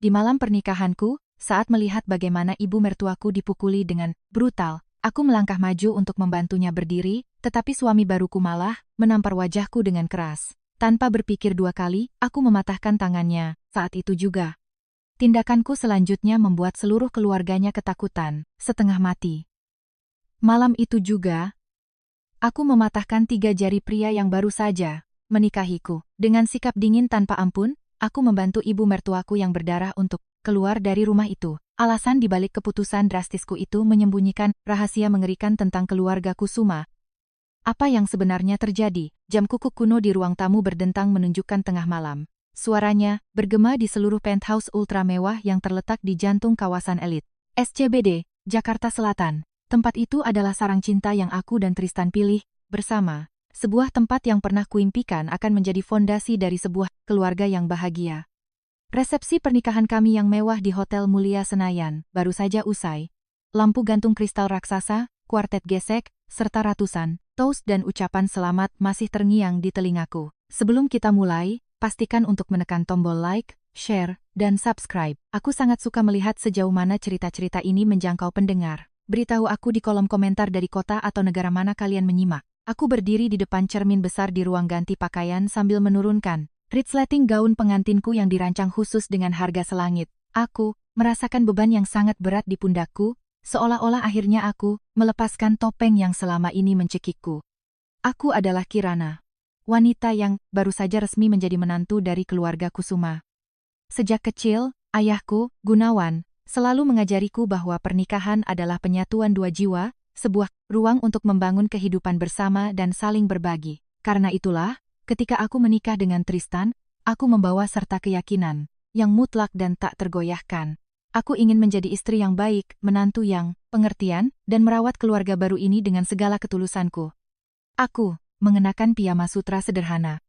Di malam pernikahanku, saat melihat bagaimana ibu mertuaku dipukuli dengan brutal, aku melangkah maju untuk membantunya berdiri, tetapi suami baruku malah menampar wajahku dengan keras. Tanpa berpikir dua kali, aku mematahkan tangannya. Saat itu juga, tindakanku selanjutnya membuat seluruh keluarganya ketakutan, setengah mati. Malam itu juga, aku mematahkan 3 jari pria yang baru saja menikahiku. Dengan sikap dingin tanpa ampun, aku membantu ibu mertuaku yang berdarah untuk keluar dari rumah itu. Alasan dibalik keputusan drastisku itu menyembunyikan rahasia mengerikan tentang keluarga Kusuma. Apa yang sebenarnya terjadi? Jam kukuk kuno di ruang tamu berdentang menunjukkan tengah malam. Suaranya bergema di seluruh penthouse ultra mewah yang terletak di jantung kawasan elit SCBD, Jakarta Selatan. Tempat itu adalah sarang cinta yang aku dan Tristan pilih bersama. Sebuah tempat yang pernah kuimpikan akan menjadi fondasi dari sebuah keluarga yang bahagia. Resepsi pernikahan kami yang mewah di Hotel Mulia Senayan baru saja usai. Lampu gantung kristal raksasa, kuartet gesek, serta ratusan toast dan ucapan selamat masih terngiang di telingaku. Sebelum kita mulai, pastikan untuk menekan tombol like, share, dan subscribe. Aku sangat suka melihat sejauh mana cerita-cerita ini menjangkau pendengar. Beritahu aku di kolom komentar dari kota atau negara mana kalian menyimak. Aku berdiri di depan cermin besar di ruang ganti pakaian sambil menurunkan resleting gaun pengantinku yang dirancang khusus dengan harga selangit. Aku merasakan beban yang sangat berat di pundakku, seolah-olah akhirnya aku melepaskan topeng yang selama ini mencekikku. Aku adalah Kirana, wanita yang baru saja resmi menjadi menantu dari keluarga Kusuma. Sejak kecil, ayahku, Gunawan, selalu mengajariku bahwa pernikahan adalah penyatuan dua jiwa, sebuah ruang untuk membangun kehidupan bersama dan saling berbagi. Karena itulah, ketika aku menikah dengan Tristan, aku membawa serta keyakinan yang mutlak dan tak tergoyahkan. Aku ingin menjadi istri yang baik, menantu yang pengertian, dan merawat keluarga baru ini dengan segala ketulusanku. Aku mengenakan piyama sutra sederhana.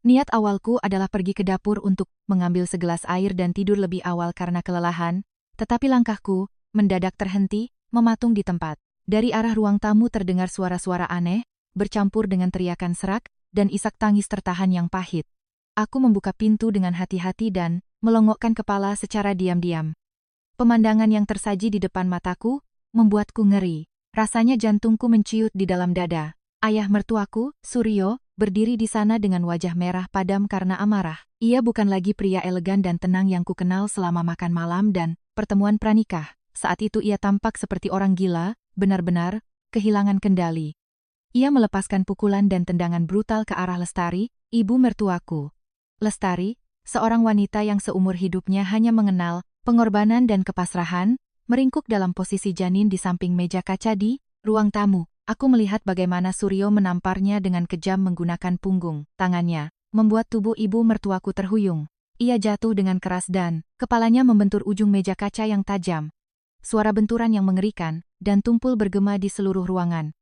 Niat awalku adalah pergi ke dapur untuk mengambil segelas air dan tidur lebih awal karena kelelahan, tetapi langkahku mendadak terhenti, mematung di tempat. Dari arah ruang tamu terdengar suara-suara aneh, bercampur dengan teriakan serak, dan isak tangis tertahan yang pahit. Aku membuka pintu dengan hati-hati dan melongokkan kepala secara diam-diam. Pemandangan yang tersaji di depan mataku membuatku ngeri. Rasanya jantungku menciut di dalam dada. Ayah mertuaku, Suryo, berdiri di sana dengan wajah merah padam karena amarah. Ia bukan lagi pria elegan dan tenang yang kukenal selama makan malam dan pertemuan pranikah. Saat itu ia tampak seperti orang gila, benar-benar kehilangan kendali. Ia melepaskan pukulan dan tendangan brutal ke arah Lestari, ibu mertuaku. Lestari, seorang wanita yang seumur hidupnya hanya mengenal pengorbanan dan kepasrahan, meringkuk dalam posisi janin di samping meja kaca di ruang tamu. Aku melihat bagaimana Suryo menamparnya dengan kejam menggunakan punggung tangannya, membuat tubuh ibu mertuaku terhuyung. Ia jatuh dengan keras dan kepalanya membentur ujung meja kaca yang tajam. Suara benturan yang mengerikan dan tumpul bergema di seluruh ruangan.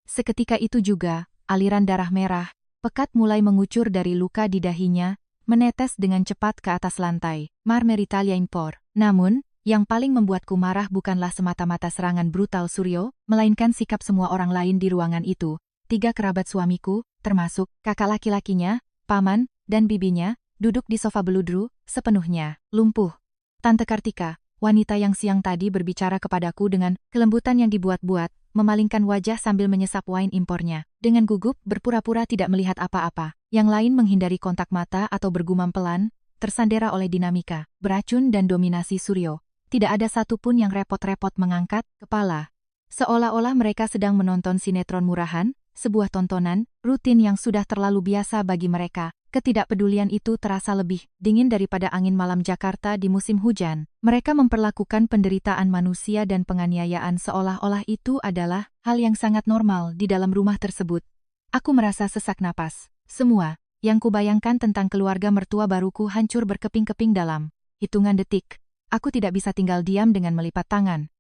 Seketika itu juga, aliran darah merah pekat mulai mengucur dari luka di dahinya, menetes dengan cepat ke atas lantai Marmeritalia Impor. Namun, yang paling membuatku marah bukanlah semata-mata serangan brutal Suryo, melainkan sikap semua orang lain di ruangan itu. 3 kerabat suamiku, termasuk kakak laki-lakinya, paman, dan bibinya, duduk di sofa beludru, sepenuhnya lumpuh. Tante Kartika, wanita yang siang tadi berbicara kepadaku dengan kelembutan yang dibuat-buat, memalingkan wajah sambil menyesap wine impornya. Dengan gugup, berpura-pura tidak melihat apa-apa. Yang lain menghindari kontak mata atau bergumam pelan, tersandera oleh dinamika beracun dan dominasi Suryo. Tidak ada satupun yang repot-repot mengangkat kepala. Seolah-olah mereka sedang menonton sinetron murahan, sebuah tontonan rutin yang sudah terlalu biasa bagi mereka. Ketidakpedulian itu terasa lebih dingin daripada angin malam Jakarta di musim hujan. Mereka memperlakukan penderitaan manusia dan penganiayaan seolah-olah itu adalah hal yang sangat normal di dalam rumah tersebut. Aku merasa sesak napas. Semua yang kubayangkan tentang keluarga mertua baruku hancur berkeping-keping dalam hitungan detik. Aku tidak bisa tinggal diam dengan melipat tangan.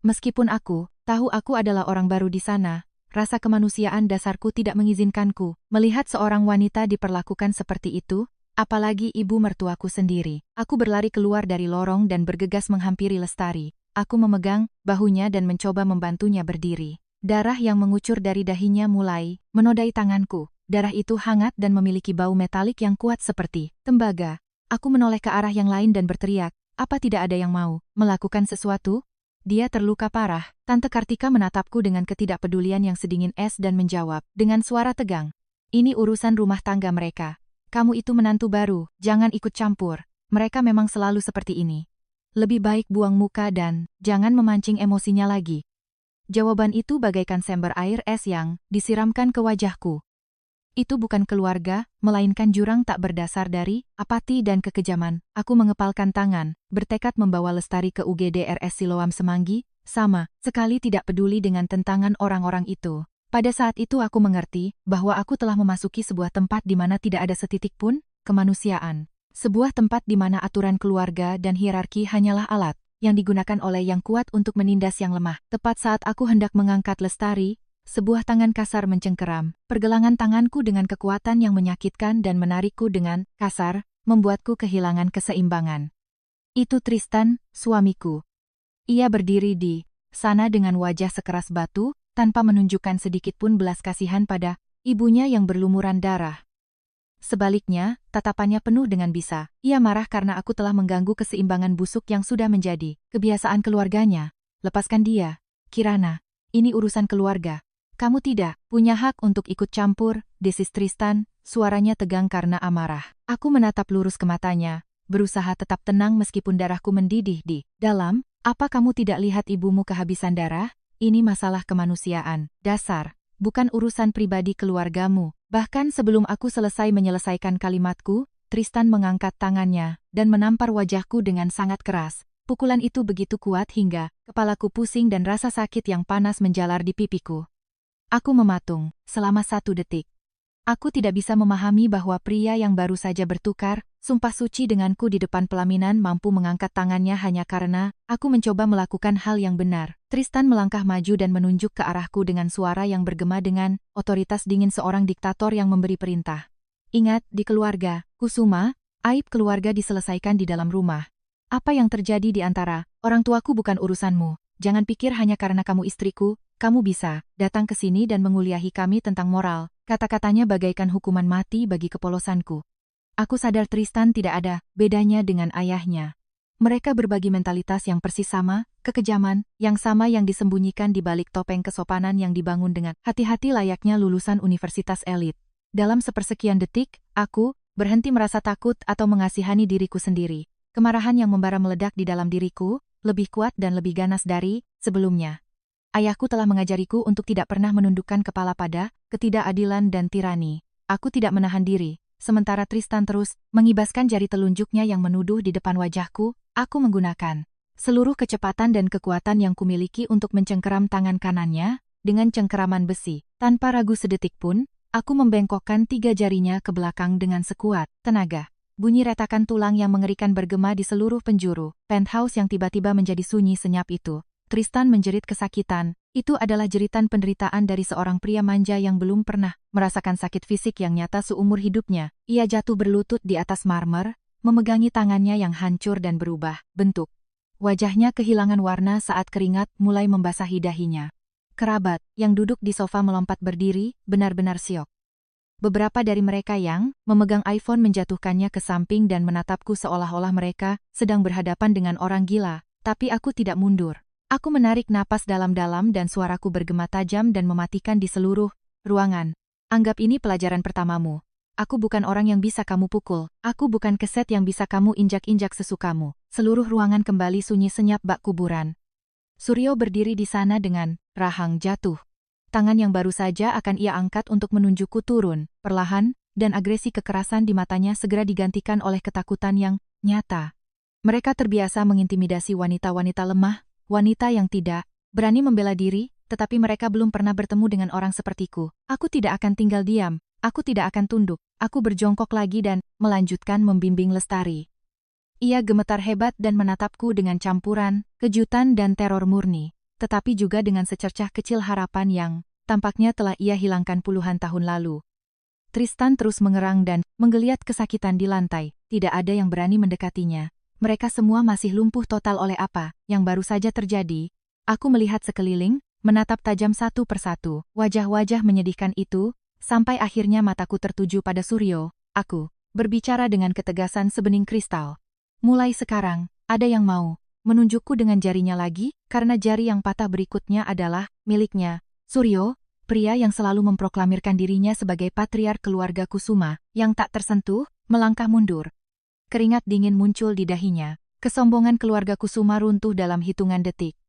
Meskipun aku tahu aku adalah orang baru di sana, rasa kemanusiaan dasarku tidak mengizinkanku melihat seorang wanita diperlakukan seperti itu, apalagi ibu mertuaku sendiri. Aku berlari keluar dari lorong dan bergegas menghampiri Lestari. Aku memegang bahunya dan mencoba membantunya berdiri. Darah yang mengucur dari dahinya mulai menodai tanganku. Darah itu hangat dan memiliki bau metalik yang kuat seperti tembaga. Aku menoleh ke arah yang lain dan berteriak, apa tidak ada yang mau melakukan sesuatu? Dia terluka parah. Tante Kartika menatapku dengan ketidakpedulian yang sedingin es dan menjawab dengan suara tegang. Ini urusan rumah tangga mereka. Kamu itu menantu baru, jangan ikut campur. Mereka memang selalu seperti ini. Lebih baik buang muka dan jangan memancing emosinya lagi. Jawaban itu bagaikan sember air es yang disiramkan ke wajahku. Itu bukan keluarga, melainkan jurang tak berdasar dari apati dan kekejaman. Aku mengepalkan tangan, bertekad membawa Lestari ke UGD RS Siloam Semanggi, sama sekali tidak peduli dengan tentangan orang-orang itu. Pada saat itu aku mengerti bahwa aku telah memasuki sebuah tempat di mana tidak ada setitik pun kemanusiaan. Sebuah tempat di mana aturan keluarga dan hierarki hanyalah alat yang digunakan oleh yang kuat untuk menindas yang lemah. Tepat saat aku hendak mengangkat Lestari, sebuah tangan kasar mencengkeram. Pergelangan tanganku dengan kekuatan yang menyakitkan dan menarikku dengan kasar, membuatku kehilangan keseimbangan. Itu Tristan, suamiku. Ia berdiri di sana dengan wajah sekeras batu, tanpa menunjukkan sedikit pun belas kasihan pada ibunya yang berlumuran darah. Sebaliknya, tatapannya penuh dengan bisa. Ia marah karena aku telah mengganggu keseimbangan busuk yang sudah menjadi kebiasaan keluarganya. Lepaskan dia, Kirana. Ini urusan keluarga. Kamu tidak punya hak untuk ikut campur, desis Tristan, suaranya tegang karena amarah. Aku menatap lurus ke matanya, berusaha tetap tenang meskipun darahku mendidih di dalam. Apa kamu tidak lihat ibumu kehabisan darah? Ini masalah kemanusiaan, dasar, bukan urusan pribadi keluargamu. Bahkan sebelum aku selesai menyelesaikan kalimatku, Tristan mengangkat tangannya dan menampar wajahku dengan sangat keras. Pukulan itu begitu kuat hingga kepalaku pusing dan rasa sakit yang panas menjalar di pipiku. Aku mematung, selama 1 detik. Aku tidak bisa memahami bahwa pria yang baru saja bertukar sumpah suci denganku di depan pelaminan mampu mengangkat tangannya hanya karena aku mencoba melakukan hal yang benar. Tristan melangkah maju dan menunjuk ke arahku dengan suara yang bergema dengan otoritas dingin seorang diktator yang memberi perintah. Ingat, di keluarga, Kusuma, aib keluarga diselesaikan di dalam rumah. Apa yang terjadi di antara orang tuaku bukan urusanmu. Jangan pikir hanya karena kamu istriku, kamu bisa datang ke sini dan menguliahi kami tentang moral. Kata-katanya bagaikan hukuman mati bagi kepolosanku. Aku sadar Tristan tidak ada bedanya dengan ayahnya. Mereka berbagi mentalitas yang persis sama, kekejaman yang sama yang disembunyikan di balik topeng kesopanan yang dibangun dengan hati-hati layaknya lulusan universitas elit. Dalam sepersekian detik, aku berhenti merasa takut atau mengasihani diriku sendiri. Kemarahan yang membara meledak di dalam diriku, lebih kuat dan lebih ganas dari sebelumnya. Ayahku telah mengajariku untuk tidak pernah menundukkan kepala pada ketidakadilan dan tirani. Aku tidak menahan diri, sementara Tristan terus mengibaskan jari telunjuknya yang menuduh di depan wajahku. Aku menggunakan seluruh kecepatan dan kekuatan yang kumiliki untuk mencengkeram tangan kanannya dengan cengkeraman besi. Tanpa ragu sedetik pun, aku membengkokkan 3 jarinya ke belakang dengan sekuat tenaga. Bunyi retakan tulang yang mengerikan bergema di seluruh penjuru penthouse yang tiba-tiba menjadi sunyi senyap itu. Tristan menjerit kesakitan. Itu adalah jeritan penderitaan dari seorang pria manja yang belum pernah merasakan sakit fisik yang nyata seumur hidupnya. Ia jatuh berlutut di atas marmer, memegangi tangannya yang hancur dan berubah bentuk. Wajahnya kehilangan warna saat keringat mulai membasahi dahinya. Kerabat yang duduk di sofa melompat berdiri, benar-benar syok. Beberapa dari mereka yang memegang iPhone menjatuhkannya ke samping dan menatapku seolah-olah mereka sedang berhadapan dengan orang gila, tapi aku tidak mundur. Aku menarik napas dalam-dalam dan suaraku bergema tajam dan mematikan di seluruh ruangan. Anggap ini pelajaran pertamamu. Aku bukan orang yang bisa kamu pukul. Aku bukan keset yang bisa kamu injak-injak sesukamu. Seluruh ruangan kembali sunyi senyap bak kuburan. Suryo berdiri di sana dengan rahang jatuh. Tangan yang baru saja akan ia angkat untuk menunjukku turun, perlahan, dan agresi kekerasan di matanya segera digantikan oleh ketakutan yang nyata. Mereka terbiasa mengintimidasi wanita-wanita lemah, wanita yang tidak berani membela diri, tetapi mereka belum pernah bertemu dengan orang sepertiku. Aku tidak akan tinggal diam, aku tidak akan tunduk. Aku berjongkok lagi dan melanjutkan membimbing Lestari. Ia gemetar hebat dan menatapku dengan campuran kejutan dan teror murni, tetapi juga dengan secercah kecil harapan yang tampaknya telah ia hilangkan puluhan tahun lalu. Tristan terus mengerang dan menggeliat kesakitan di lantai. Tidak ada yang berani mendekatinya. Mereka semua masih lumpuh total oleh apa yang baru saja terjadi. Aku melihat sekeliling, menatap tajam satu persatu wajah-wajah menyedihkan itu, sampai akhirnya mataku tertuju pada Suryo. Aku berbicara dengan ketegasan sebening kristal. Mulai sekarang, Ada yang mau menunjukku dengan jarinya lagi, karena jari yang patah berikutnya adalah miliknya. Suryo, pria yang selalu memproklamirkan dirinya sebagai patriark keluarga Kusuma, yang tak tersentuh, melangkah mundur. Keringat dingin muncul di dahinya. Kesombongan keluarga Kusuma runtuh dalam hitungan detik.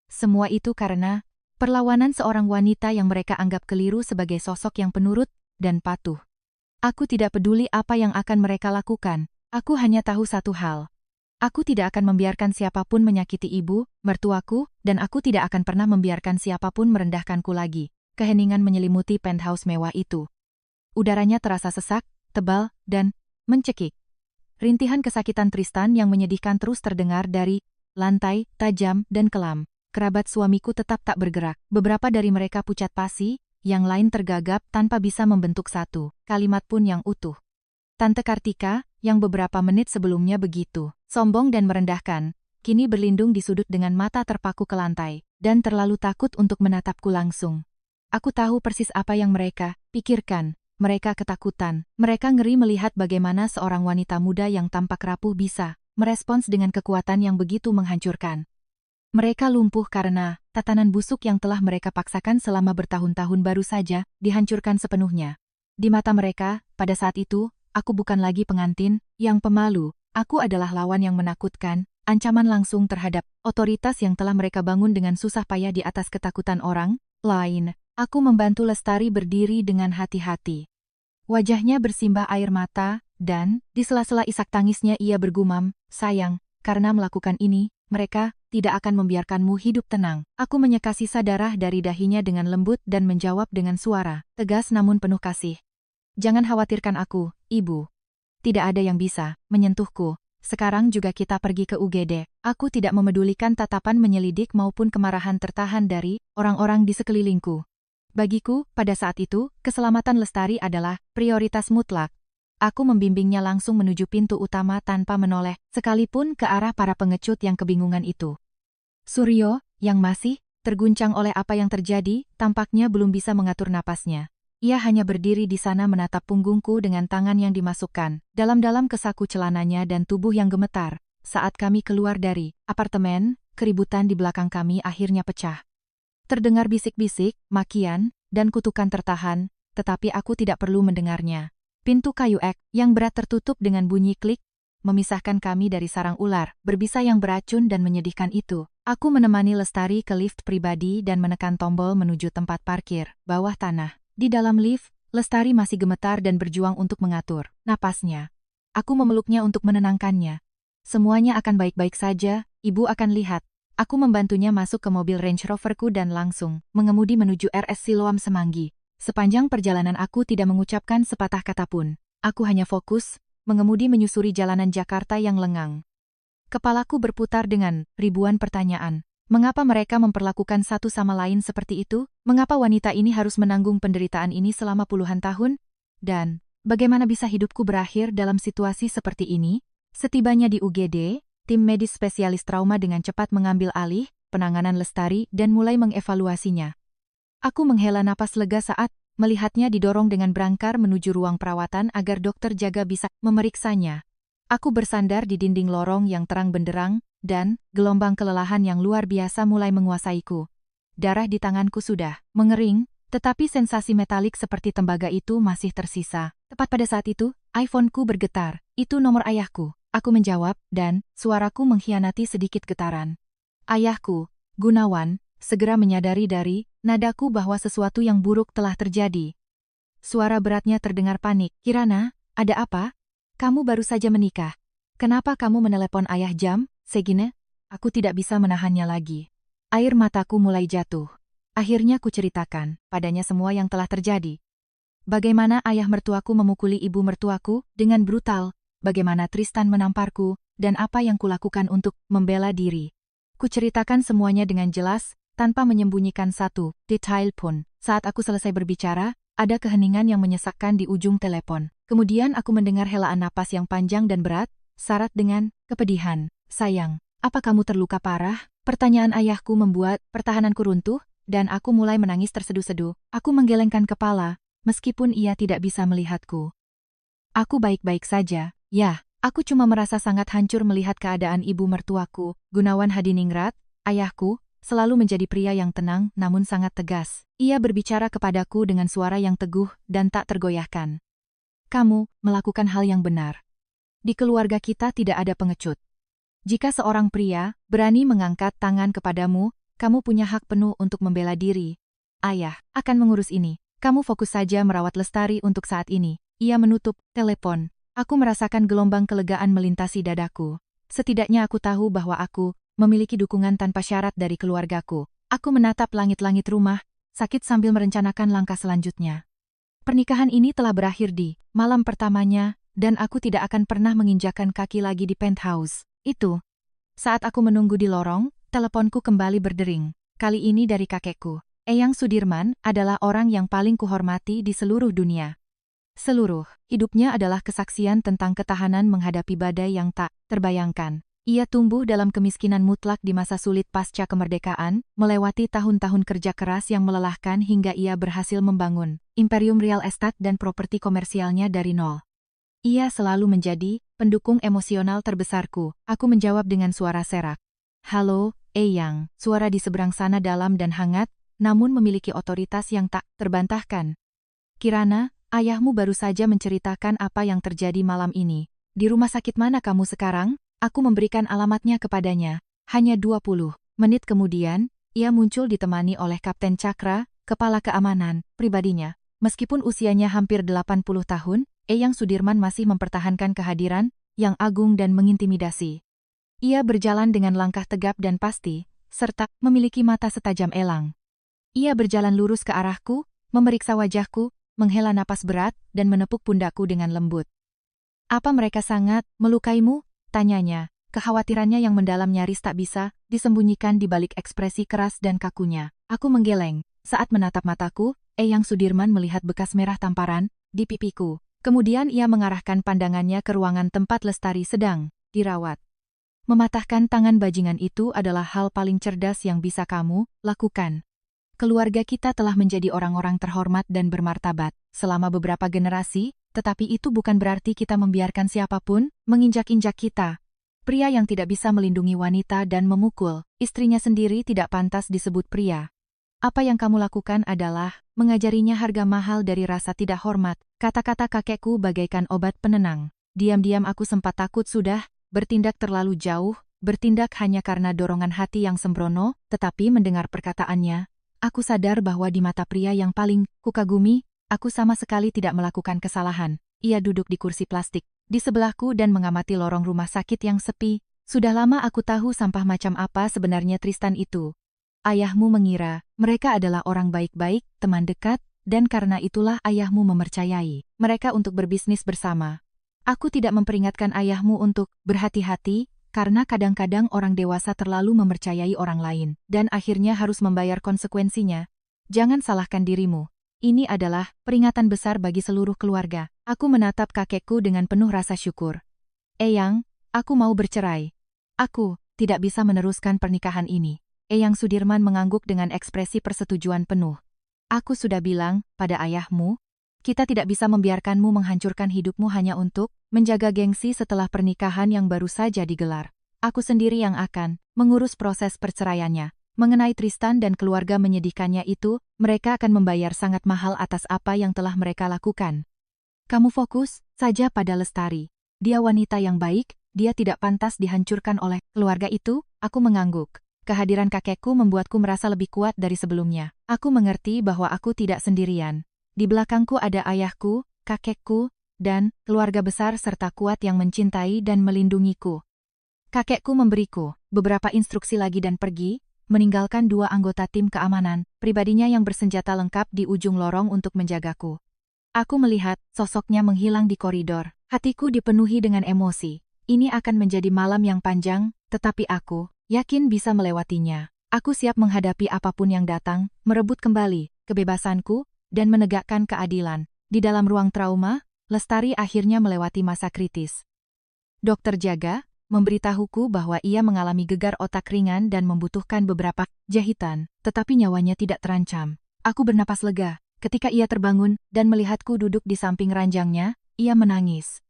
Semua itu karena perlawanan seorang wanita yang mereka anggap keliru sebagai sosok yang penurut dan patuh. Aku tidak peduli apa yang akan mereka lakukan. Aku hanya tahu satu hal. Aku tidak akan membiarkan siapapun menyakiti ibu, mertuaku, dan aku tidak akan pernah membiarkan siapapun merendahkanku lagi. Keheningan menyelimuti penthouse mewah itu. Udaranya terasa sesak, tebal, dan mencekik. Rintihan kesakitan Tristan yang menyedihkan terus terdengar dari lantai, tajam, dan kelam. Kerabat suamiku tetap tak bergerak. Beberapa dari mereka pucat pasi, yang lain tergagap tanpa bisa membentuk satu kalimat pun yang utuh. Tante Kartika, yang beberapa menit sebelumnya begitu sombong dan merendahkan, kini berlindung di sudut dengan mata terpaku ke lantai, dan terlalu takut untuk menatapku langsung. Aku tahu persis apa yang mereka pikirkan. Mereka ketakutan. Mereka ngeri melihat bagaimana seorang wanita muda yang tampak rapuh bisa merespons dengan kekuatan yang begitu menghancurkan. Mereka lumpuh karena tatanan busuk yang telah mereka paksakan selama bertahun-tahun baru saja dihancurkan sepenuhnya. Di mata mereka, pada saat itu, aku bukan lagi pengantin yang pemalu. Aku adalah lawan yang menakutkan, ancaman langsung terhadap otoritas yang telah mereka bangun dengan susah payah di atas ketakutan orang lain. Aku membantu Lestari berdiri dengan hati-hati. Wajahnya bersimbah air mata, dan di sela-sela isak tangisnya ia bergumam, sayang, karena melakukan ini, mereka tidak akan membiarkanmu hidup tenang. Aku menyeka sisa darah dari dahinya dengan lembut dan menjawab dengan suara tegas namun penuh kasih. Jangan khawatirkan aku, Ibu. Tidak ada yang bisa menyentuhku. Sekarang juga kita pergi ke UGD. Aku tidak memedulikan tatapan menyelidik maupun kemarahan tertahan dari orang-orang di sekelilingku. Bagiku, pada saat itu, keselamatan Lestari adalah prioritas mutlak. Aku membimbingnya langsung menuju pintu utama tanpa menoleh, sekalipun ke arah para pengecut yang kebingungan itu. Suryo, yang masih terguncang oleh apa yang terjadi, tampaknya belum bisa mengatur napasnya. Ia hanya berdiri di sana menatap punggungku dengan tangan yang dimasukkan dalam-dalam ke saku celananya dan tubuh yang gemetar. Saat kami keluar dari apartemen, keributan di belakang kami akhirnya pecah. Terdengar bisik-bisik, makian, dan kutukan tertahan, tetapi aku tidak perlu mendengarnya. Pintu kayu ek yang berat tertutup dengan bunyi klik, memisahkan kami dari sarang ular berbisa yang beracun dan menyedihkan itu. Aku menemani Lestari ke lift pribadi dan menekan tombol menuju tempat parkir bawah tanah. Di dalam lift, Lestari masih gemetar dan berjuang untuk mengatur napasnya. Aku memeluknya untuk menenangkannya. Semuanya akan baik-baik saja, Ibu akan lihat. Aku membantunya masuk ke mobil Range Roverku dan langsung mengemudi menuju RS Siloam Semanggi. Sepanjang perjalanan aku tidak mengucapkan sepatah kata pun. Aku hanya fokus, mengemudi menyusuri jalanan Jakarta yang lengang. Kepalaku berputar dengan ribuan pertanyaan. Mengapa mereka memperlakukan satu sama lain seperti itu? Mengapa wanita ini harus menanggung penderitaan ini selama puluhan tahun? Dan bagaimana bisa hidupku berakhir dalam situasi seperti ini? Setibanya di UGD, tim medis spesialis trauma dengan cepat mengambil alih penanganan Lestari dan mulai mengevaluasinya. Aku menghela napas lega saat melihatnya didorong dengan berangkar menuju ruang perawatan agar dokter jaga bisa memeriksanya. Aku bersandar di dinding lorong yang terang benderang, dan gelombang kelelahan yang luar biasa mulai menguasaiku. Darah di tanganku sudah mengering, tetapi sensasi metalik seperti tembaga itu masih tersisa. Tepat pada saat itu, iPhone-ku bergetar. Itu nomor ayahku. Aku menjawab, dan suaraku mengkhianati sedikit getaran. Ayahku, Gunawan, segera menyadari dari nadaku bahwa sesuatu yang buruk telah terjadi. Suara beratnya terdengar panik. Kirana, ada apa? Kamu baru saja menikah. Kenapa kamu menelepon ayah jam segini? Aku tidak bisa menahannya lagi. Air mataku mulai jatuh. Akhirnya ku ceritakan padanya semua yang telah terjadi. Bagaimana ayah mertuaku memukuli ibu mertuaku dengan brutal, bagaimana Tristan menamparku, dan apa yang kulakukan untuk membela diri. Ku ceritakan semuanya dengan jelas, tanpa menyembunyikan satu detail pun. Saat aku selesai berbicara, ada keheningan yang menyesakkan di ujung telepon. Kemudian aku mendengar helaan napas yang panjang dan berat, syarat dengan kepedihan. Sayang, apa kamu terluka parah? Pertanyaan ayahku membuat pertahananku runtuh, dan aku mulai menangis terseduh-seduh. Aku menggelengkan kepala, meskipun ia tidak bisa melihatku. Aku baik-baik saja, ya, Aku cuma merasa sangat hancur melihat keadaan ibu mertuaku, Gunawan Hadiningrat, ayahku, selalu menjadi pria yang tenang namun sangat tegas. Ia berbicara kepadaku dengan suara yang teguh dan tak tergoyahkan. Kamu melakukan hal yang benar. Di keluarga kita tidak ada pengecut. Jika seorang pria berani mengangkat tangan kepadamu, kamu punya hak penuh untuk membela diri. Ayah akan mengurus ini. Kamu fokus saja merawat Lestari untuk saat ini. Ia menutup telepon. Aku merasakan gelombang kelegaan melintasi dadaku. Setidaknya aku tahu bahwa aku memiliki dukungan tanpa syarat dari keluargaku. Aku menatap langit-langit rumah, sakit sambil merencanakan langkah selanjutnya. Pernikahan ini telah berakhir di malam pertamanya, dan aku tidak akan pernah menginjakan kaki lagi di penthouse itu. Saat aku menunggu di lorong, teleponku kembali berdering. Kali ini dari kakekku. Eyang Sudirman adalah orang yang paling kuhormati di seluruh dunia. Seluruh hidupnya adalah kesaksian tentang ketahanan menghadapi badai yang tak terbayangkan. Ia tumbuh dalam kemiskinan mutlak di masa sulit pasca kemerdekaan, melewati tahun-tahun kerja keras yang melelahkan hingga ia berhasil membangun imperium real estate dan properti komersialnya dari nol. Ia selalu menjadi pendukung emosional terbesarku. Aku menjawab dengan suara serak. Halo, Eyang. Suara di seberang sana dalam dan hangat, namun memiliki otoritas yang tak terbantahkan. Kirana, ayahmu baru saja menceritakan apa yang terjadi malam ini. Di rumah sakit mana kamu sekarang? Aku memberikan alamatnya kepadanya. Hanya 20 menit kemudian, ia muncul ditemani oleh Kapten Cakra, kepala keamanan pribadinya. Meskipun usianya hampir 80 tahun, Eyang Sudirman masih mempertahankan kehadiran yang agung dan mengintimidasi. Ia berjalan dengan langkah tegap dan pasti, serta memiliki mata setajam elang. Ia berjalan lurus ke arahku, memeriksa wajahku, menghela napas berat, dan menepuk pundakku dengan lembut. Apa mereka sangat melukaimu? Tanyanya. Kekhawatirannya yang mendalam nyaris tak bisa disembunyikan di balik ekspresi keras dan kakunya. Aku menggeleng. Saat menatap mataku, Eyang Sudirman melihat bekas merah tamparan di pipiku. Kemudian ia mengarahkan pandangannya ke ruangan tempat Lestari sedang dirawat. Mematahkan tangan bajingan itu adalah hal paling cerdas yang bisa kamu lakukan. Keluarga kita telah menjadi orang-orang terhormat dan bermartabat selama beberapa generasi, tetapi itu bukan berarti kita membiarkan siapapun menginjak-injak kita. Pria yang tidak bisa melindungi wanita dan memukul istrinya sendiri tidak pantas disebut pria. Apa yang kamu lakukan adalah mengajarinya harga mahal dari rasa tidak hormat. Kata-kata kakekku bagaikan obat penenang. Diam-diam aku sempat takut sudah bertindak terlalu jauh, bertindak hanya karena dorongan hati yang sembrono, tetapi mendengar perkataannya, aku sadar bahwa di mata pria yang paling kukagumi, aku sama sekali tidak melakukan kesalahan. Ia duduk di kursi plastik di sebelahku dan mengamati lorong rumah sakit yang sepi. Sudah lama aku tahu sampah macam apa sebenarnya Tristan itu. Ayahmu mengira mereka adalah orang baik-baik, teman dekat, dan karena itulah ayahmu mempercayai mereka untuk berbisnis bersama. Aku tidak memperingatkan ayahmu untuk berhati-hati, karena kadang-kadang orang dewasa terlalu mempercayai orang lain, dan akhirnya harus membayar konsekuensinya. Jangan salahkan dirimu. Ini adalah peringatan besar bagi seluruh keluarga. Aku menatap kakekku dengan penuh rasa syukur. Eyang, aku mau bercerai. Aku tidak bisa meneruskan pernikahan ini. Eyang Sudirman mengangguk dengan ekspresi persetujuan penuh. Aku sudah bilang pada ayahmu, kita tidak bisa membiarkanmu menghancurkan hidupmu hanya untuk menjaga gengsi setelah pernikahan yang baru saja digelar. Aku sendiri yang akan mengurus proses perceraiannya. Mengenai Tristan dan keluarga menyedihkannya itu, mereka akan membayar sangat mahal atas apa yang telah mereka lakukan. Kamu fokus saja pada Lestari. Dia wanita yang baik, dia tidak pantas dihancurkan oleh keluarga itu. Aku mengangguk. Kehadiran kakekku membuatku merasa lebih kuat dari sebelumnya. Aku mengerti bahwa aku tidak sendirian. Di belakangku ada ayahku, kakekku, dan keluarga besar serta kuat yang mencintai dan melindungiku. Kakekku memberiku beberapa instruksi lagi dan pergi, meninggalkan 2 anggota tim keamanan pribadinya yang bersenjata lengkap di ujung lorong untuk menjagaku. Aku melihat sosoknya menghilang di koridor. Hatiku dipenuhi dengan emosi. Ini akan menjadi malam yang panjang, tetapi aku yakin bisa melewatinya. Aku siap menghadapi apapun yang datang, merebut kembali kebebasanku, dan menegakkan keadilan. Di dalam ruang trauma, Lestari akhirnya melewati masa kritis. Dokter jaga memberitahuku bahwa ia mengalami gegar otak ringan dan membutuhkan beberapa jahitan, tetapi nyawanya tidak terancam. Aku bernapas lega. Ketika ia terbangun dan melihatku duduk di samping ranjangnya, ia menangis.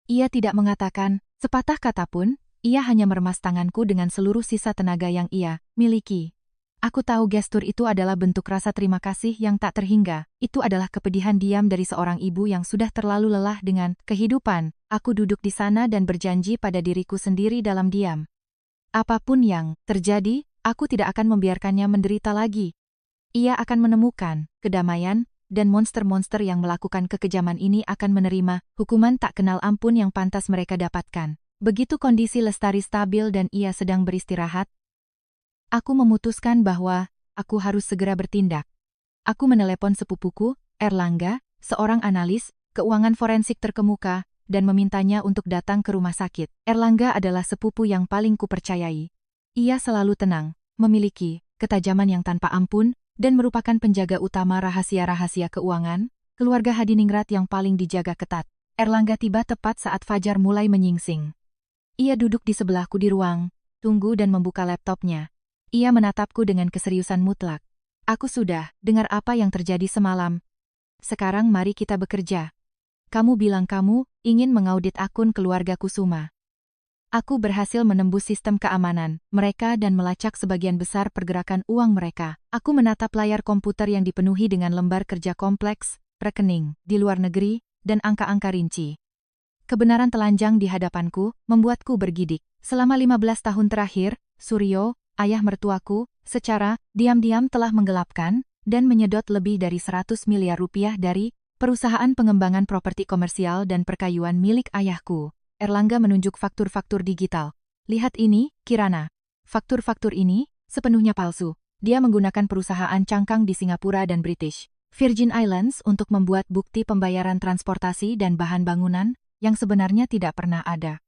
Ia tidak mengatakan Sepatah kata pun, ia hanya meremas tanganku dengan seluruh sisa tenaga yang ia miliki. Aku tahu gestur itu adalah bentuk rasa terima kasih yang tak terhingga. Itu adalah kepedihan diam dari seorang ibu yang sudah terlalu lelah dengan kehidupan. Aku duduk di sana dan berjanji pada diriku sendiri dalam diam. Apapun yang terjadi, aku tidak akan membiarkannya menderita lagi. Ia akan menemukan kedamaian, dan monster-monster yang melakukan kekejaman ini akan menerima hukuman tak kenal ampun yang pantas mereka dapatkan. Begitu kondisi Lestari stabil dan ia sedang beristirahat, aku memutuskan bahwa aku harus segera bertindak. Aku menelepon sepupuku, Erlangga, seorang analis keuangan forensik terkemuka, dan memintanya untuk datang ke rumah sakit. Erlangga adalah sepupu yang paling kupercayai. Ia selalu tenang, memiliki ketajaman yang tanpa ampun, dan merupakan penjaga utama rahasia-rahasia keuangan, keluarga Hadiningrat yang paling dijaga ketat. Erlangga tiba tepat saat fajar mulai menyingsing. Ia duduk di sebelahku di ruang tunggu dan membuka laptopnya. Ia menatapku dengan keseriusan mutlak. Aku sudah dengar apa yang terjadi semalam. Sekarang mari kita bekerja. Kamu bilang kamu ingin mengaudit akun keluarga Kusuma. Aku berhasil menembus sistem keamanan mereka dan melacak sebagian besar pergerakan uang mereka. Aku menatap layar komputer yang dipenuhi dengan lembar kerja kompleks, rekening di luar negeri, dan angka-angka rinci. Kebenaran telanjang di hadapanku membuatku bergidik. Selama 15 tahun terakhir, Suryo, ayah mertuaku, secara diam-diam telah menggelapkan dan menyedot lebih dari 100 miliar rupiah dari perusahaan pengembangan properti komersial dan perkayuan milik ayahku. Erlangga menunjuk faktur-faktur digital. Lihat ini, Kirana. Faktur-faktur ini sepenuhnya palsu. Dia menggunakan perusahaan cangkang di Singapura dan British Virgin Islands untuk membuat bukti pembayaran transportasi dan bahan bangunan yang sebenarnya tidak pernah ada.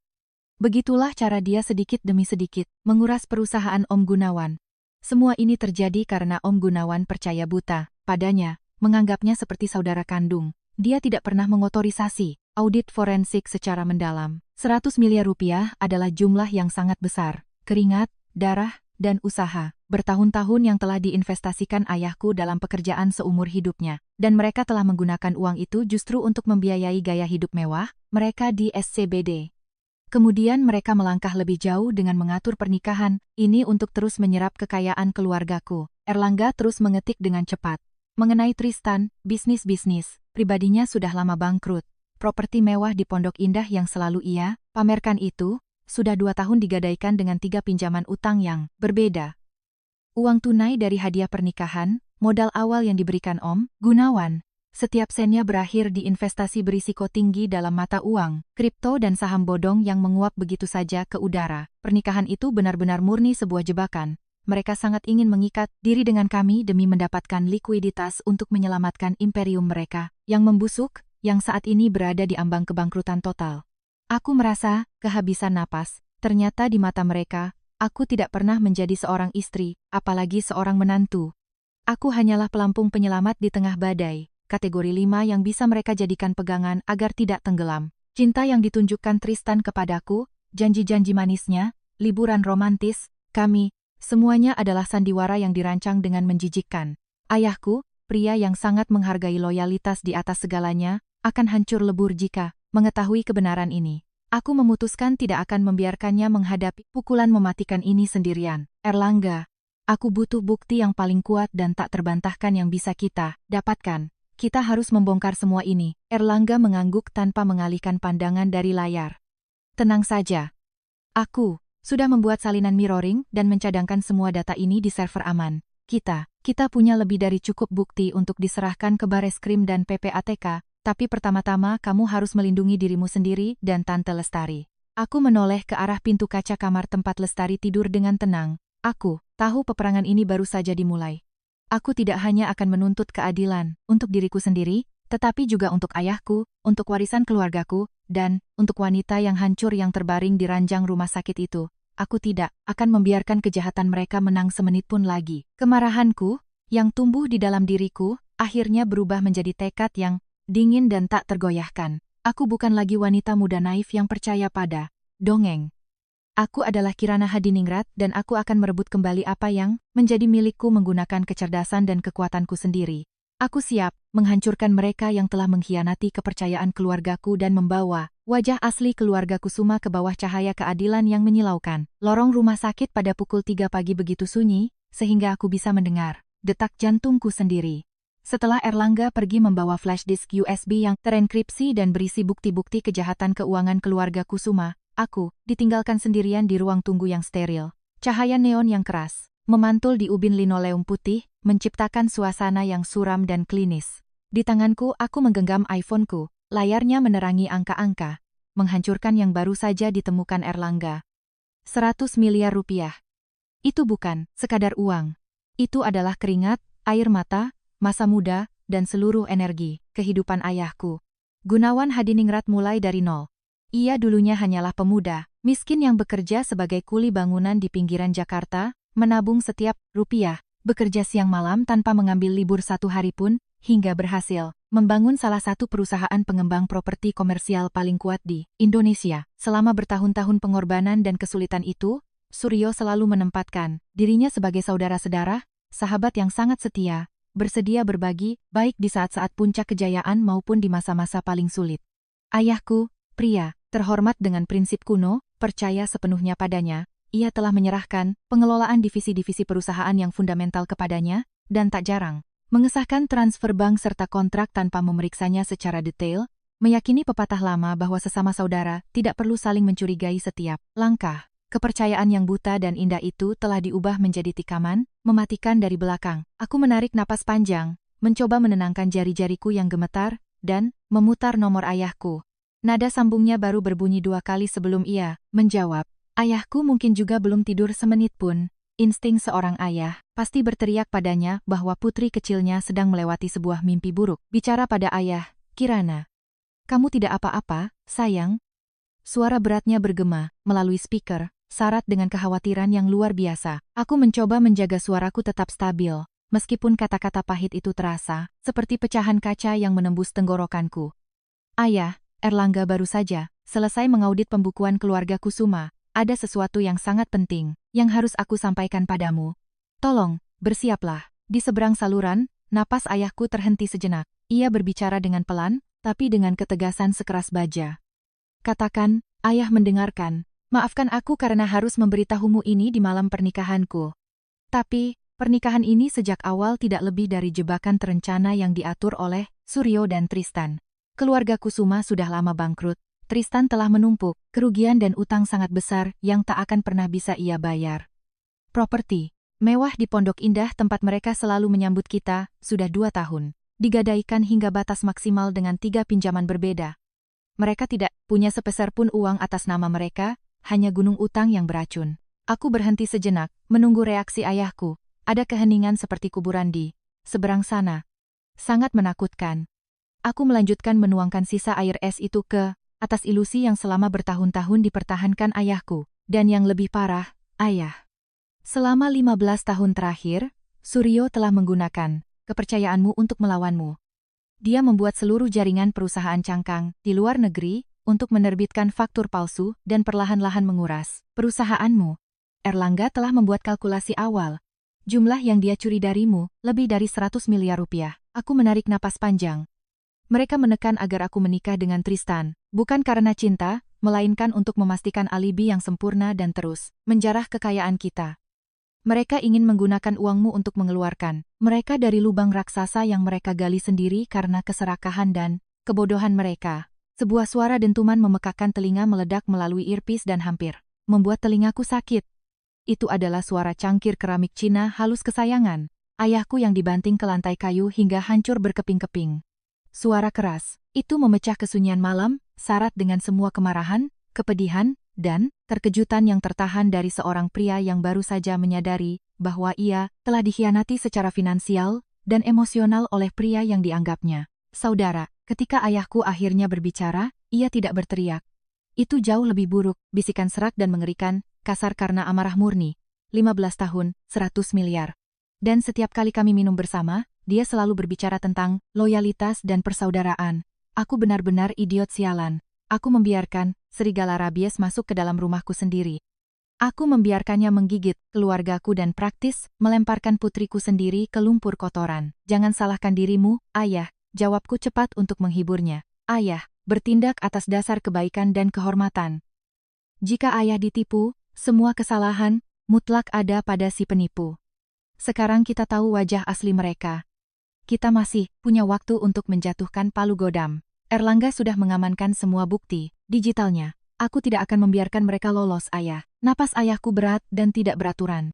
Begitulah cara dia sedikit demi sedikit menguras perusahaan Om Gunawan. Semua ini terjadi karena Om Gunawan percaya buta padanya, menganggapnya seperti saudara kandung. Dia tidak pernah mengotorisasi audit forensik secara mendalam. 100 miliar rupiah adalah jumlah yang sangat besar. Keringat, darah, dan usaha bertahun-tahun yang telah diinvestasikan ayahku dalam pekerjaan seumur hidupnya. Dan mereka telah menggunakan uang itu justru untuk membiayai gaya hidup mewah mereka di SCBD. Kemudian mereka melangkah lebih jauh dengan mengatur pernikahan ini untuk terus menyerap kekayaan keluargaku. Erlangga terus mengetik dengan cepat. Mengenai Tristan, bisnis pribadinya sudah lama bangkrut. Properti mewah di Pondok Indah yang selalu ia pamerkan itu, sudah 2 tahun digadaikan dengan 3 pinjaman utang yang berbeda. Uang tunai dari hadiah pernikahan, modal awal yang diberikan Om Gunawan. Setiap sennya berakhir di investasi berisiko tinggi dalam mata uang, kripto dan saham bodong yang menguap begitu saja ke udara. Pernikahan itu benar-benar murni sebuah jebakan. Mereka sangat ingin mengikat diri dengan kami demi mendapatkan likuiditas untuk menyelamatkan imperium mereka yang membusuk, yang saat ini berada di ambang kebangkrutan total. Aku merasa kehabisan napas. Ternyata di mata mereka, aku tidak pernah menjadi seorang istri, apalagi seorang menantu. Aku hanyalah pelampung penyelamat di tengah badai, kategori 5 yang bisa mereka jadikan pegangan agar tidak tenggelam. Cinta yang ditunjukkan Tristan kepadaku, janji-janji manisnya, liburan romantis, kami, semuanya adalah sandiwara yang dirancang dengan menjijikkan. Ayahku, pria yang sangat menghargai loyalitas di atas segalanya, akan hancur lebur jika mengetahui kebenaran ini. Aku memutuskan tidak akan membiarkannya menghadapi pukulan mematikan ini sendirian. Erlangga, aku butuh bukti yang paling kuat dan tak terbantahkan yang bisa kita dapatkan. Kita harus membongkar semua ini. Erlangga mengangguk tanpa mengalihkan pandangan dari layar. Tenang saja. Aku sudah membuat salinan mirroring dan mencadangkan semua data ini di server aman. Kita punya lebih dari cukup bukti untuk diserahkan ke Bareskrim dan PPATK. Tapi pertama-tama kamu harus melindungi dirimu sendiri dan Tante Lestari. Aku menoleh ke arah pintu kaca kamar tempat Lestari tidur dengan tenang. Aku tahu peperangan ini baru saja dimulai. Aku tidak hanya akan menuntut keadilan untuk diriku sendiri, tetapi juga untuk ayahku, untuk warisan keluargaku, dan untuk wanita yang hancur yang terbaring di ranjang rumah sakit itu. Aku tidak akan membiarkan kejahatan mereka menang semenit pun lagi. Kemarahanku, yang tumbuh di dalam diriku, akhirnya berubah menjadi tekad yang dingin dan tak tergoyahkan. Aku bukan lagi wanita muda naif yang percaya pada dongeng. Aku adalah Kirana Hadiningrat dan aku akan merebut kembali apa yang menjadi milikku menggunakan kecerdasan dan kekuatanku sendiri. Aku siap menghancurkan mereka yang telah mengkhianati kepercayaan keluargaku dan membawa wajah asli keluarga Kusuma ke bawah cahaya keadilan yang menyilaukan. Lorong rumah sakit pada pukul 3 pagi begitu sunyi, sehingga aku bisa mendengar detak jantungku sendiri. Setelah Erlangga pergi membawa flash disk USB yang terenkripsi dan berisi bukti-bukti kejahatan keuangan keluarga Kusuma, aku ditinggalkan sendirian di ruang tunggu yang steril. Cahaya neon yang keras memantul di ubin linoleum putih, menciptakan suasana yang suram dan klinis. Di tanganku aku menggenggam iPhone-ku, layarnya menerangi angka-angka, menghancurkan yang baru saja ditemukan Erlangga. 100 miliar rupiah. Itu bukan sekadar uang. Itu adalah keringat, air mata, masa muda, dan seluruh energi kehidupan ayahku. Gunawan Hadiningrat mulai dari nol. Ia dulunya hanyalah pemuda, miskin yang bekerja sebagai kuli bangunan di pinggiran Jakarta, menabung setiap rupiah, bekerja siang malam tanpa mengambil libur 1 hari pun, hingga berhasil membangun salah satu perusahaan pengembang properti komersial paling kuat di Indonesia. Selama bertahun-tahun pengorbanan dan kesulitan itu, Suryo selalu menempatkan dirinya sebagai saudara sedarah, sahabat yang sangat setia, bersedia berbagi, baik di saat-saat puncak kejayaan maupun di masa-masa paling sulit. Ayahku, pria terhormat dengan prinsip kuno, percaya sepenuhnya padanya. Ia telah menyerahkan pengelolaan divisi-divisi perusahaan yang fundamental kepadanya, dan tak jarang mengesahkan transfer bank serta kontrak tanpa memeriksanya secara detail, meyakini pepatah lama bahwa sesama saudara tidak perlu saling mencurigai setiap langkah. Kepercayaan yang buta dan indah itu telah diubah menjadi tikaman, mematikan dari belakang. Aku menarik napas panjang, mencoba menenangkan jari-jariku yang gemetar, dan memutar nomor ayahku. Nada sambungnya baru berbunyi 2 kali sebelum ia menjawab. Ayahku mungkin juga belum tidur semenit pun. Insting seorang ayah pasti berteriak padanya bahwa putri kecilnya sedang melewati sebuah mimpi buruk. Bicara pada ayah, Kirana. Kamu tidak apa-apa, sayang? Suara beratnya bergema melalui speaker, syarat dengan kekhawatiran yang luar biasa. Aku mencoba menjaga suaraku tetap stabil, meskipun kata-kata pahit itu terasa seperti pecahan kaca yang menembus tenggorokanku. Ayah, Erlangga baru saja selesai mengaudit pembukuan keluarga Kusuma. Ada sesuatu yang sangat penting yang harus aku sampaikan padamu. Tolong, bersiaplah. Di seberang saluran, napas ayahku terhenti sejenak. Ia berbicara dengan pelan, tapi dengan ketegasan sekeras baja. Katakan, ayah mendengarkan. Maafkan aku karena harus memberitahumu ini di malam pernikahanku. Tapi, pernikahan ini sejak awal tidak lebih dari jebakan terencana yang diatur oleh Suryo dan Tristan. Keluarga Kusuma sudah lama bangkrut. Tristan telah menumpuk kerugian dan utang sangat besar yang tak akan pernah bisa ia bayar. Properti mewah di Pondok Indah tempat mereka selalu menyambut kita, sudah 2 tahun. Digadaikan hingga batas maksimal dengan 3 pinjaman berbeda. Mereka tidak punya sepeser pun uang atas nama mereka, hanya gunung utang yang beracun. Aku berhenti sejenak, menunggu reaksi ayahku. Ada keheningan seperti kuburan di seberang sana. Sangat menakutkan. Aku melanjutkan menuangkan sisa air es itu ke atas ilusi yang selama bertahun-tahun dipertahankan ayahku, dan yang lebih parah, ayah. Selama 15 tahun terakhir, Suryo telah menggunakan kepercayaanmu untuk melawanmu. Dia membuat seluruh jaringan perusahaan cangkang di luar negeri untuk menerbitkan faktur palsu dan perlahan-lahan menguras perusahaanmu. Erlangga telah membuat kalkulasi awal. Jumlah yang dia curi darimu lebih dari 100 miliar rupiah. Aku menarik napas panjang. Mereka menekan agar aku menikah dengan Tristan, bukan karena cinta, melainkan untuk memastikan alibi yang sempurna dan terus menjarah kekayaan kita. Mereka ingin menggunakan uangmu untuk mengeluarkan mereka dari lubang raksasa yang mereka gali sendiri karena keserakahan dan kebodohan mereka. Sebuah suara dentuman memekakkan telinga meledak melalui earpiece dan hampir membuat telingaku sakit. Itu adalah suara cangkir keramik Cina halus kesayangan ayahku yang dibanting ke lantai kayu hingga hancur berkeping-keping. Suara keras itu memecah kesunyian malam, syarat dengan semua kemarahan, kepedihan, dan terkejutan yang tertahan dari seorang pria yang baru saja menyadari bahwa ia telah dikhianati secara finansial dan emosional oleh pria yang dianggapnya saudara. Ketika ayahku akhirnya berbicara, ia tidak berteriak. Itu jauh lebih buruk, bisikan serak dan mengerikan, kasar karena amarah murni. 15 tahun, 100 miliar. Dan setiap kali kami minum bersama, dia selalu berbicara tentang loyalitas dan persaudaraan. Aku benar-benar idiot sialan. Aku membiarkan serigala rabies masuk ke dalam rumahku sendiri. Aku membiarkannya menggigit keluargaku dan praktis melemparkan putriku sendiri ke lumpur kotoran. Jangan salahkan dirimu, ayah, jawabku cepat untuk menghiburnya. Ayah, bertindak atas dasar kebaikan dan kehormatan. Jika ayah ditipu, semua kesalahan mutlak ada pada si penipu. Sekarang kita tahu wajah asli mereka. Kita masih punya waktu untuk menjatuhkan palu godam. Erlangga sudah mengamankan semua bukti digitalnya. Aku tidak akan membiarkan mereka lolos, ayah. Napas ayahku berat dan tidak beraturan.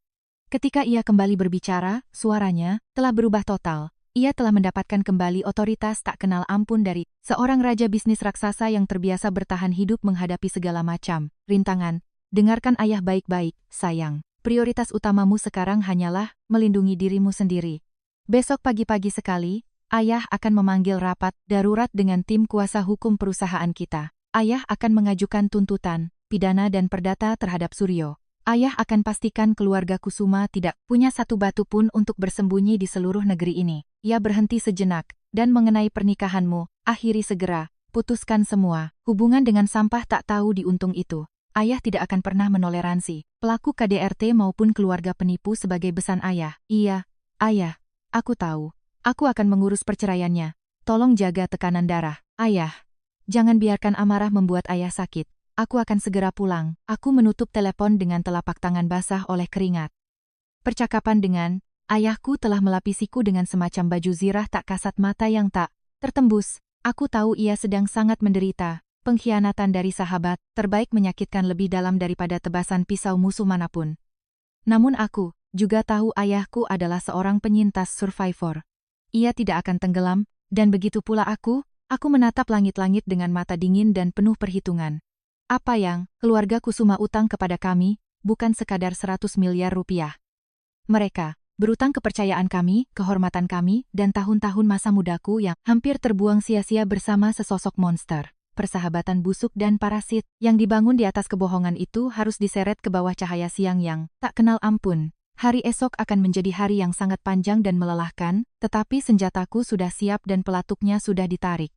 Ketika ia kembali berbicara, suaranya telah berubah total. Ia telah mendapatkan kembali otoritas tak kenal ampun dari seorang raja bisnis raksasa yang terbiasa bertahan hidup menghadapi segala macam rintangan. Dengarkan ayah baik-baik, sayang. Prioritas utamamu sekarang hanyalah melindungi dirimu sendiri. Besok pagi-pagi sekali, ayah akan memanggil rapat darurat dengan tim kuasa hukum perusahaan kita. Ayah akan mengajukan tuntutan, pidana dan perdata terhadap Suryo. Ayah akan pastikan keluarga Kusuma tidak punya satu batu pun untuk bersembunyi di seluruh negeri ini. Ia berhenti sejenak, dan mengenai pernikahanmu, akhiri segera, putuskan semua. Hubungan dengan sampah tak tahu diuntung itu. Ayah tidak akan pernah menoleransi pelaku KDRT maupun keluarga penipu sebagai besan ayah. Iya, ayah, aku tahu. Aku akan mengurus perceraiannya. Tolong jaga tekanan darah. Ayah, jangan biarkan amarah membuat ayah sakit. Aku akan segera pulang. Aku menutup telepon dengan telapak tangan basah oleh keringat. Percakapan dengan ayahku telah melapisiku dengan semacam baju zirah tak kasat mata yang tak tertembus. Aku tahu ia sedang sangat menderita. Pengkhianatan dari sahabat terbaik menyakitkan lebih dalam daripada tebasan pisau musuh manapun. Namun aku juga tahu ayahku adalah seorang penyintas survivor. Ia tidak akan tenggelam, dan begitu pula aku menatap langit-langit dengan mata dingin dan penuh perhitungan. Apa yang keluarga Kusuma utang kepada kami, bukan sekadar 100 miliar rupiah. Mereka berutang kepercayaan kami, kehormatan kami, dan tahun-tahun masa mudaku yang hampir terbuang sia-sia bersama sesosok monster. Persahabatan busuk dan parasit yang dibangun di atas kebohongan itu harus diseret ke bawah cahaya siang yang tak kenal ampun. Hari esok akan menjadi hari yang sangat panjang dan melelahkan, tetapi senjataku sudah siap dan pelatuknya sudah ditarik.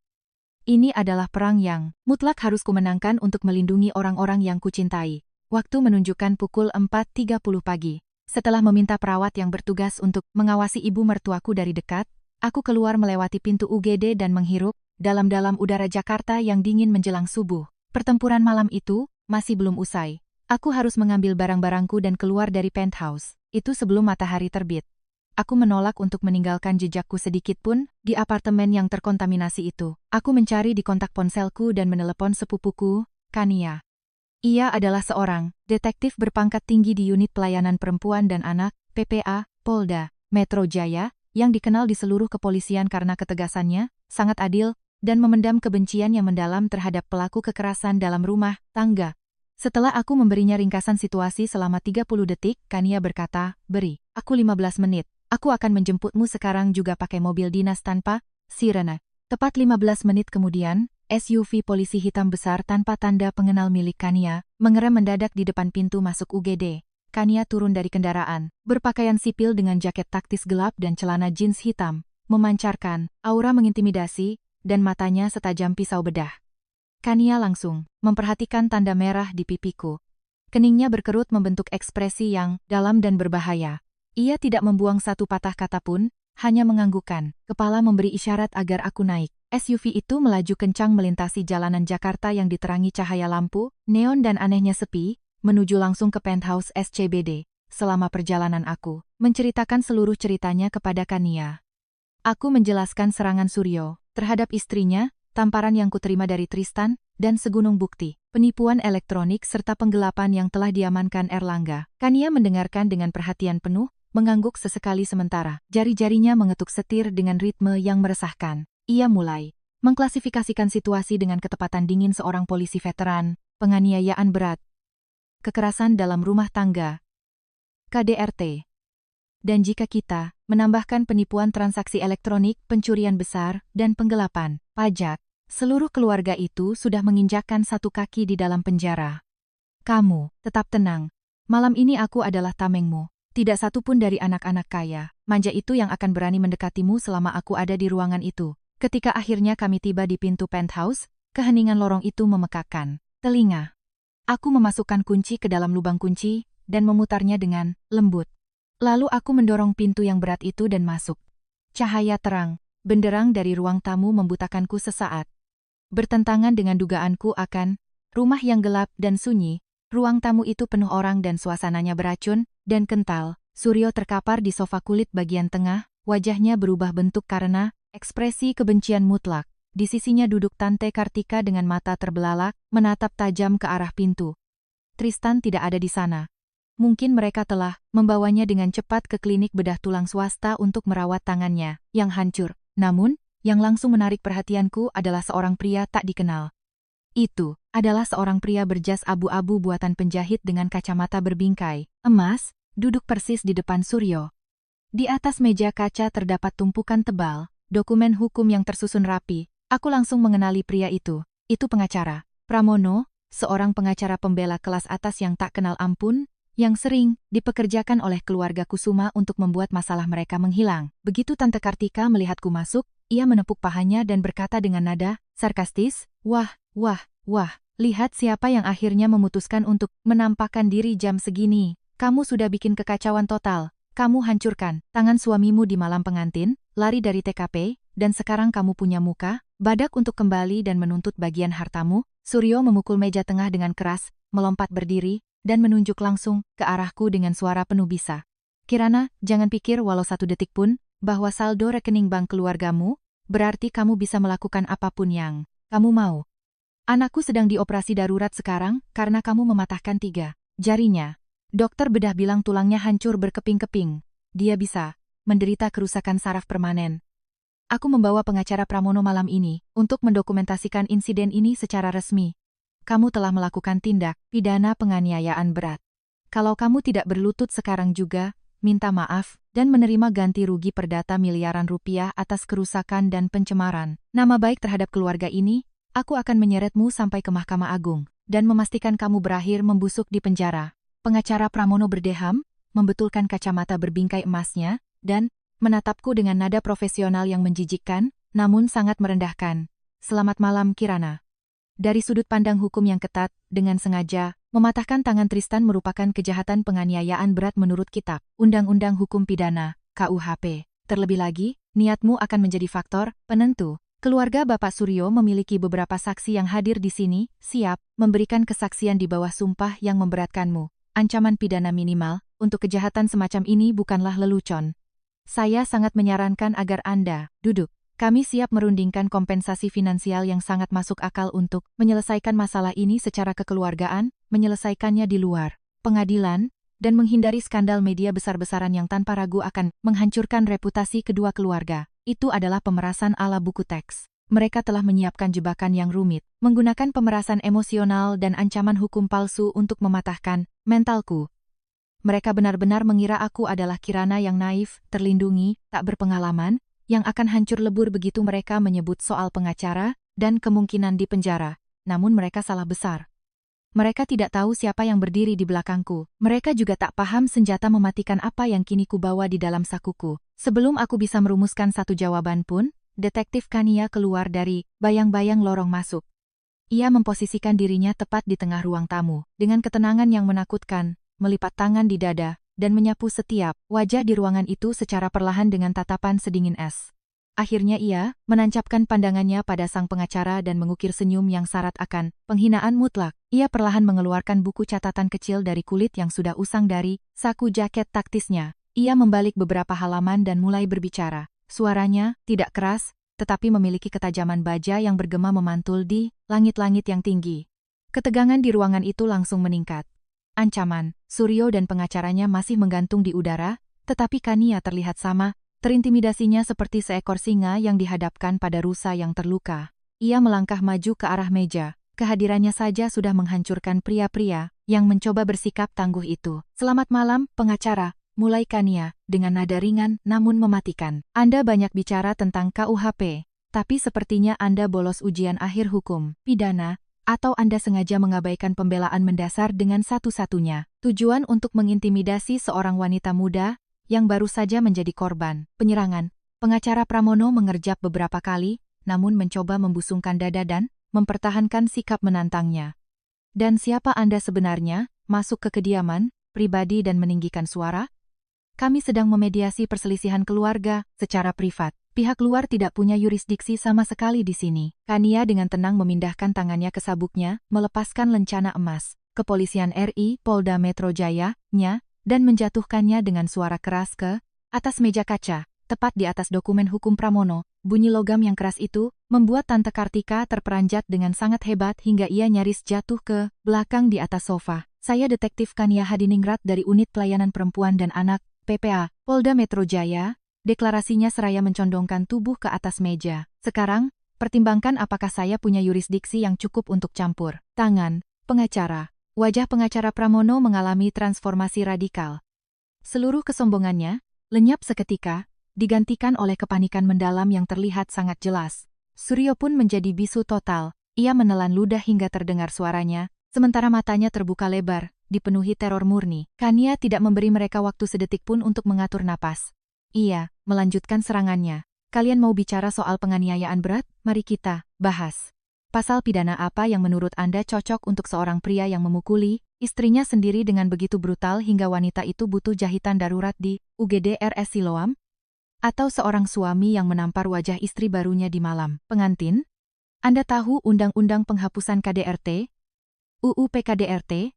Ini adalah perang yang mutlak harus kumenangkan untuk melindungi orang-orang yang kucintai. Waktu menunjukkan pukul 4.30 pagi. Setelah meminta perawat yang bertugas untuk mengawasi ibu mertuaku dari dekat, aku keluar melewati pintu UGD dan menghirup dalam-dalam udara Jakarta yang dingin menjelang subuh. Pertempuran malam itu masih belum usai. Aku harus mengambil barang-barangku dan keluar dari penthouse. Itu sebelum matahari terbit. Aku menolak untuk meninggalkan jejakku sedikit pun di apartemen yang terkontaminasi itu. Aku mencari di kontak ponselku dan menelepon sepupuku, Kania. Ia adalah seorang detektif berpangkat tinggi di unit pelayanan perempuan dan anak, PPA, Polda Metro Jaya, yang dikenal di seluruh kepolisian karena ketegasannya, sangat adil, dan memendam kebencian yang mendalam terhadap pelaku kekerasan dalam rumah tangga. Setelah aku memberinya ringkasan situasi selama 30 detik, Kania berkata, "Beri aku 15 menit. Aku akan menjemputmu sekarang juga pakai mobil dinas tanpa sirene." Tepat 15 menit kemudian, SUV polisi hitam besar tanpa tanda pengenal milik Kania mengerem mendadak di depan pintu masuk UGD. Kania turun dari kendaraan, berpakaian sipil dengan jaket taktis gelap dan celana jeans hitam, memancarkan aura mengintimidasi, dan matanya setajam pisau bedah. Kania langsung memperhatikan tanda merah di pipiku. Keningnya berkerut membentuk ekspresi yang dalam dan berbahaya. Ia tidak membuang satu patah kata pun, hanya menganggukkan kepala memberi isyarat agar aku naik. SUV itu melaju kencang melintasi jalanan Jakarta yang diterangi cahaya lampu, neon dan anehnya sepi, menuju langsung ke penthouse SCBD. Selama perjalanan aku menceritakan seluruh ceritanya kepada Kania. Aku menjelaskan serangan Suryo terhadap istrinya, tamparan yang kuterima dari Tristan, dan segunung bukti penipuan elektronik serta penggelapan yang telah diamankan Erlangga. Kania mendengarkan dengan perhatian penuh, mengangguk sesekali sementara. Jari-jarinya mengetuk setir dengan ritme yang meresahkan. Ia mulai mengklasifikasikan situasi dengan ketepatan dingin seorang polisi veteran, penganiayaan berat, kekerasan dalam rumah tangga, KDRT. Dan jika kita menambahkan penipuan transaksi elektronik, pencurian besar, dan penggelapan pajak, seluruh keluarga itu sudah menginjakkan satu kaki di dalam penjara. Kamu tetap tenang. Malam ini aku adalah tamengmu. Tidak satu pun dari anak-anak kaya, manja itu yang akan berani mendekatimu selama aku ada di ruangan itu. Ketika akhirnya kami tiba di pintu penthouse, keheningan lorong itu memekakkan telinga. Aku memasukkan kunci ke dalam lubang kunci dan memutarnya dengan lembut. Lalu aku mendorong pintu yang berat itu dan masuk. Cahaya terang, benderang dari ruang tamu membutakanku sesaat. Bertentangan dengan dugaanku akan rumah yang gelap dan sunyi, ruang tamu itu penuh orang dan suasananya beracun dan kental. Suryo terkapar di sofa kulit bagian tengah, wajahnya berubah bentuk karena ekspresi kebencian mutlak. Di sisinya duduk Tante Kartika dengan mata terbelalak, menatap tajam ke arah pintu. Tristan tidak ada di sana. Mungkin mereka telah membawanya dengan cepat ke klinik bedah tulang swasta untuk merawat tangannya yang hancur. Namun, yang langsung menarik perhatianku adalah seorang pria tak dikenal. Itu adalah seorang pria berjas abu-abu buatan penjahit dengan kacamata berbingkai emas, duduk persis di depan Suryo. Di atas meja kaca terdapat tumpukan tebal, dokumen hukum yang tersusun rapi. Aku langsung mengenali pria itu. Itu pengacara Pramono, seorang pengacara pembela kelas atas yang tak kenal ampun, yang sering dipekerjakan oleh keluarga Kusuma untuk membuat masalah mereka menghilang. Begitu Tante Kartika melihatku masuk, ia menepuk pahanya dan berkata dengan nada sarkastis, "Wah, lihat siapa yang akhirnya memutuskan untuk menampakkan diri jam segini. Kamu sudah bikin kekacauan total. Kamu hancurkan tangan suamimu di malam pengantin, lari dari TKP, dan sekarang kamu punya muka badak untuk kembali dan menuntut bagian hartamu." Suryo memukul meja tengah dengan keras, melompat berdiri, dan menunjuk langsung ke arahku dengan suara penuh bisa. "Kirana, jangan pikir walau satu detik pun, bahwa saldo rekening bank keluargamu, berarti kamu bisa melakukan apapun yang kamu mau. Anakku sedang dioperasi darurat sekarang karena kamu mematahkan 3 jarinya. Dokter bedah bilang tulangnya hancur berkeping-keping. Dia bisa menderita kerusakan saraf permanen. Aku membawa pengacara Pramono malam ini untuk mendokumentasikan insiden ini secara resmi. Kamu telah melakukan tindak pidana penganiayaan berat. Kalau kamu tidak berlutut sekarang juga, minta maaf, dan menerima ganti rugi perdata miliaran rupiah atas kerusakan dan pencemaran nama baik terhadap keluarga ini, aku akan menyeretmu sampai ke Mahkamah Agung, dan memastikan kamu berakhir membusuk di penjara." Pengacara Pramono berdeham, membetulkan kacamata berbingkai emasnya, dan menatapku dengan nada profesional yang menjijikkan, namun sangat merendahkan. "Selamat malam, Kirana." Dari sudut pandang hukum yang ketat, dengan sengaja, mematahkan tangan Tristan merupakan kejahatan penganiayaan berat menurut Kitab Undang-Undang Hukum Pidana, KUHP. Terlebih lagi, niatmu akan menjadi faktor penentu. Keluarga Bapak Suryo memiliki beberapa saksi yang hadir di sini, siap memberikan kesaksian di bawah sumpah yang memberatkanmu. Ancaman pidana minimal untuk kejahatan semacam ini bukanlah lelucon. Saya sangat menyarankan agar Anda duduk. Kami siap merundingkan kompensasi finansial yang sangat masuk akal untuk menyelesaikan masalah ini secara kekeluargaan, menyelesaikannya di luar pengadilan, dan menghindari skandal media besar-besaran yang tanpa ragu akan menghancurkan reputasi kedua keluarga. Itu adalah pemerasan ala buku teks. Mereka telah menyiapkan jebakan yang rumit, menggunakan pemerasan emosional dan ancaman hukum palsu untuk mematahkan mentalku. Mereka benar-benar mengira aku adalah Kirana yang naif, terlindungi, tak berpengalaman, yang akan hancur lebur begitu mereka menyebut soal pengacara dan kemungkinan di penjara. Namun mereka salah besar. Mereka tidak tahu siapa yang berdiri di belakangku. Mereka juga tak paham senjata mematikan apa yang kini kubawa di dalam sakuku. Sebelum aku bisa merumuskan satu jawaban pun, Detektif Kania keluar dari bayang-bayang lorong masuk. Ia memposisikan dirinya tepat di tengah ruang tamu, dengan ketenangan yang menakutkan, melipat tangan di dada, dan menyapu setiap wajah di ruangan itu secara perlahan dengan tatapan sedingin es. Akhirnya ia menancapkan pandangannya pada sang pengacara dan mengukir senyum yang syarat akan penghinaan mutlak. Ia perlahan mengeluarkan buku catatan kecil dari kulit yang sudah usang dari saku jaket taktisnya. Ia membalik beberapa halaman dan mulai berbicara. Suaranya tidak keras, tetapi memiliki ketajaman baja yang bergema memantul di langit-langit yang tinggi. Ketegangan di ruangan itu langsung meningkat. Ancaman, Suryo dan pengacaranya masih menggantung di udara, tetapi Kania terlihat sama, terintimidasinya seperti seekor singa yang dihadapkan pada rusa yang terluka. Ia melangkah maju ke arah meja, kehadirannya saja sudah menghancurkan pria-pria yang mencoba bersikap tangguh itu. "Selamat malam, pengacara," mulai Kania, dengan nada ringan namun mematikan. "Anda banyak bicara tentang KUHP, tapi sepertinya Anda bolos ujian akhir hukum pidana, atau Anda sengaja mengabaikan pembelaan mendasar dengan satu-satunya tujuan untuk mengintimidasi seorang wanita muda yang baru saja menjadi korban penyerangan." Pengacara Pramono mengerjap beberapa kali, namun mencoba membusungkan dada dan mempertahankan sikap menantangnya. Dan siapa Anda sebenarnya, masuk ke kediaman, pribadi dan meninggikan suara? Kami sedang memediasi perselisihan keluarga, secara privat. Pihak luar tidak punya yurisdiksi sama sekali di sini. Kania dengan tenang memindahkan tangannya ke sabuknya, melepaskan lencana emas. Kepolisian RI, Polda Metro Jaya, nya, dan menjatuhkannya dengan suara keras ke atas meja kaca, tepat di atas dokumen hukum Pramono. Bunyi logam yang keras itu membuat Tante Kartika terperanjat dengan sangat hebat hingga ia nyaris jatuh ke belakang di atas sofa. Saya Detektif Kania Hadiningrat dari Unit Pelayanan Perempuan dan Anak, PPA, Polda Metro Jaya. Deklarasinya seraya mencondongkan tubuh ke atas meja. Sekarang, pertimbangkan apakah saya punya yurisdiksi yang cukup untuk campur tangan. Pengacara. Wajah pengacara Pramono mengalami transformasi radikal. Seluruh kesombongannya lenyap seketika, digantikan oleh kepanikan mendalam yang terlihat sangat jelas. Suryo pun menjadi bisu total. Ia menelan ludah hingga terdengar suaranya, sementara matanya terbuka lebar, dipenuhi teror murni. Kania tidak memberi mereka waktu sedetik pun untuk mengatur napas. Ia melanjutkan serangannya. Kalian mau bicara soal penganiayaan berat? Mari kita bahas. Pasal pidana apa yang menurut Anda cocok untuk seorang pria yang memukuli istrinya sendiri dengan begitu brutal hingga wanita itu butuh jahitan darurat di UGD RS Siloam? Atau seorang suami yang menampar wajah istri barunya di malam pengantin? Anda tahu Undang-Undang Penghapusan KDRT? UU PKDRT?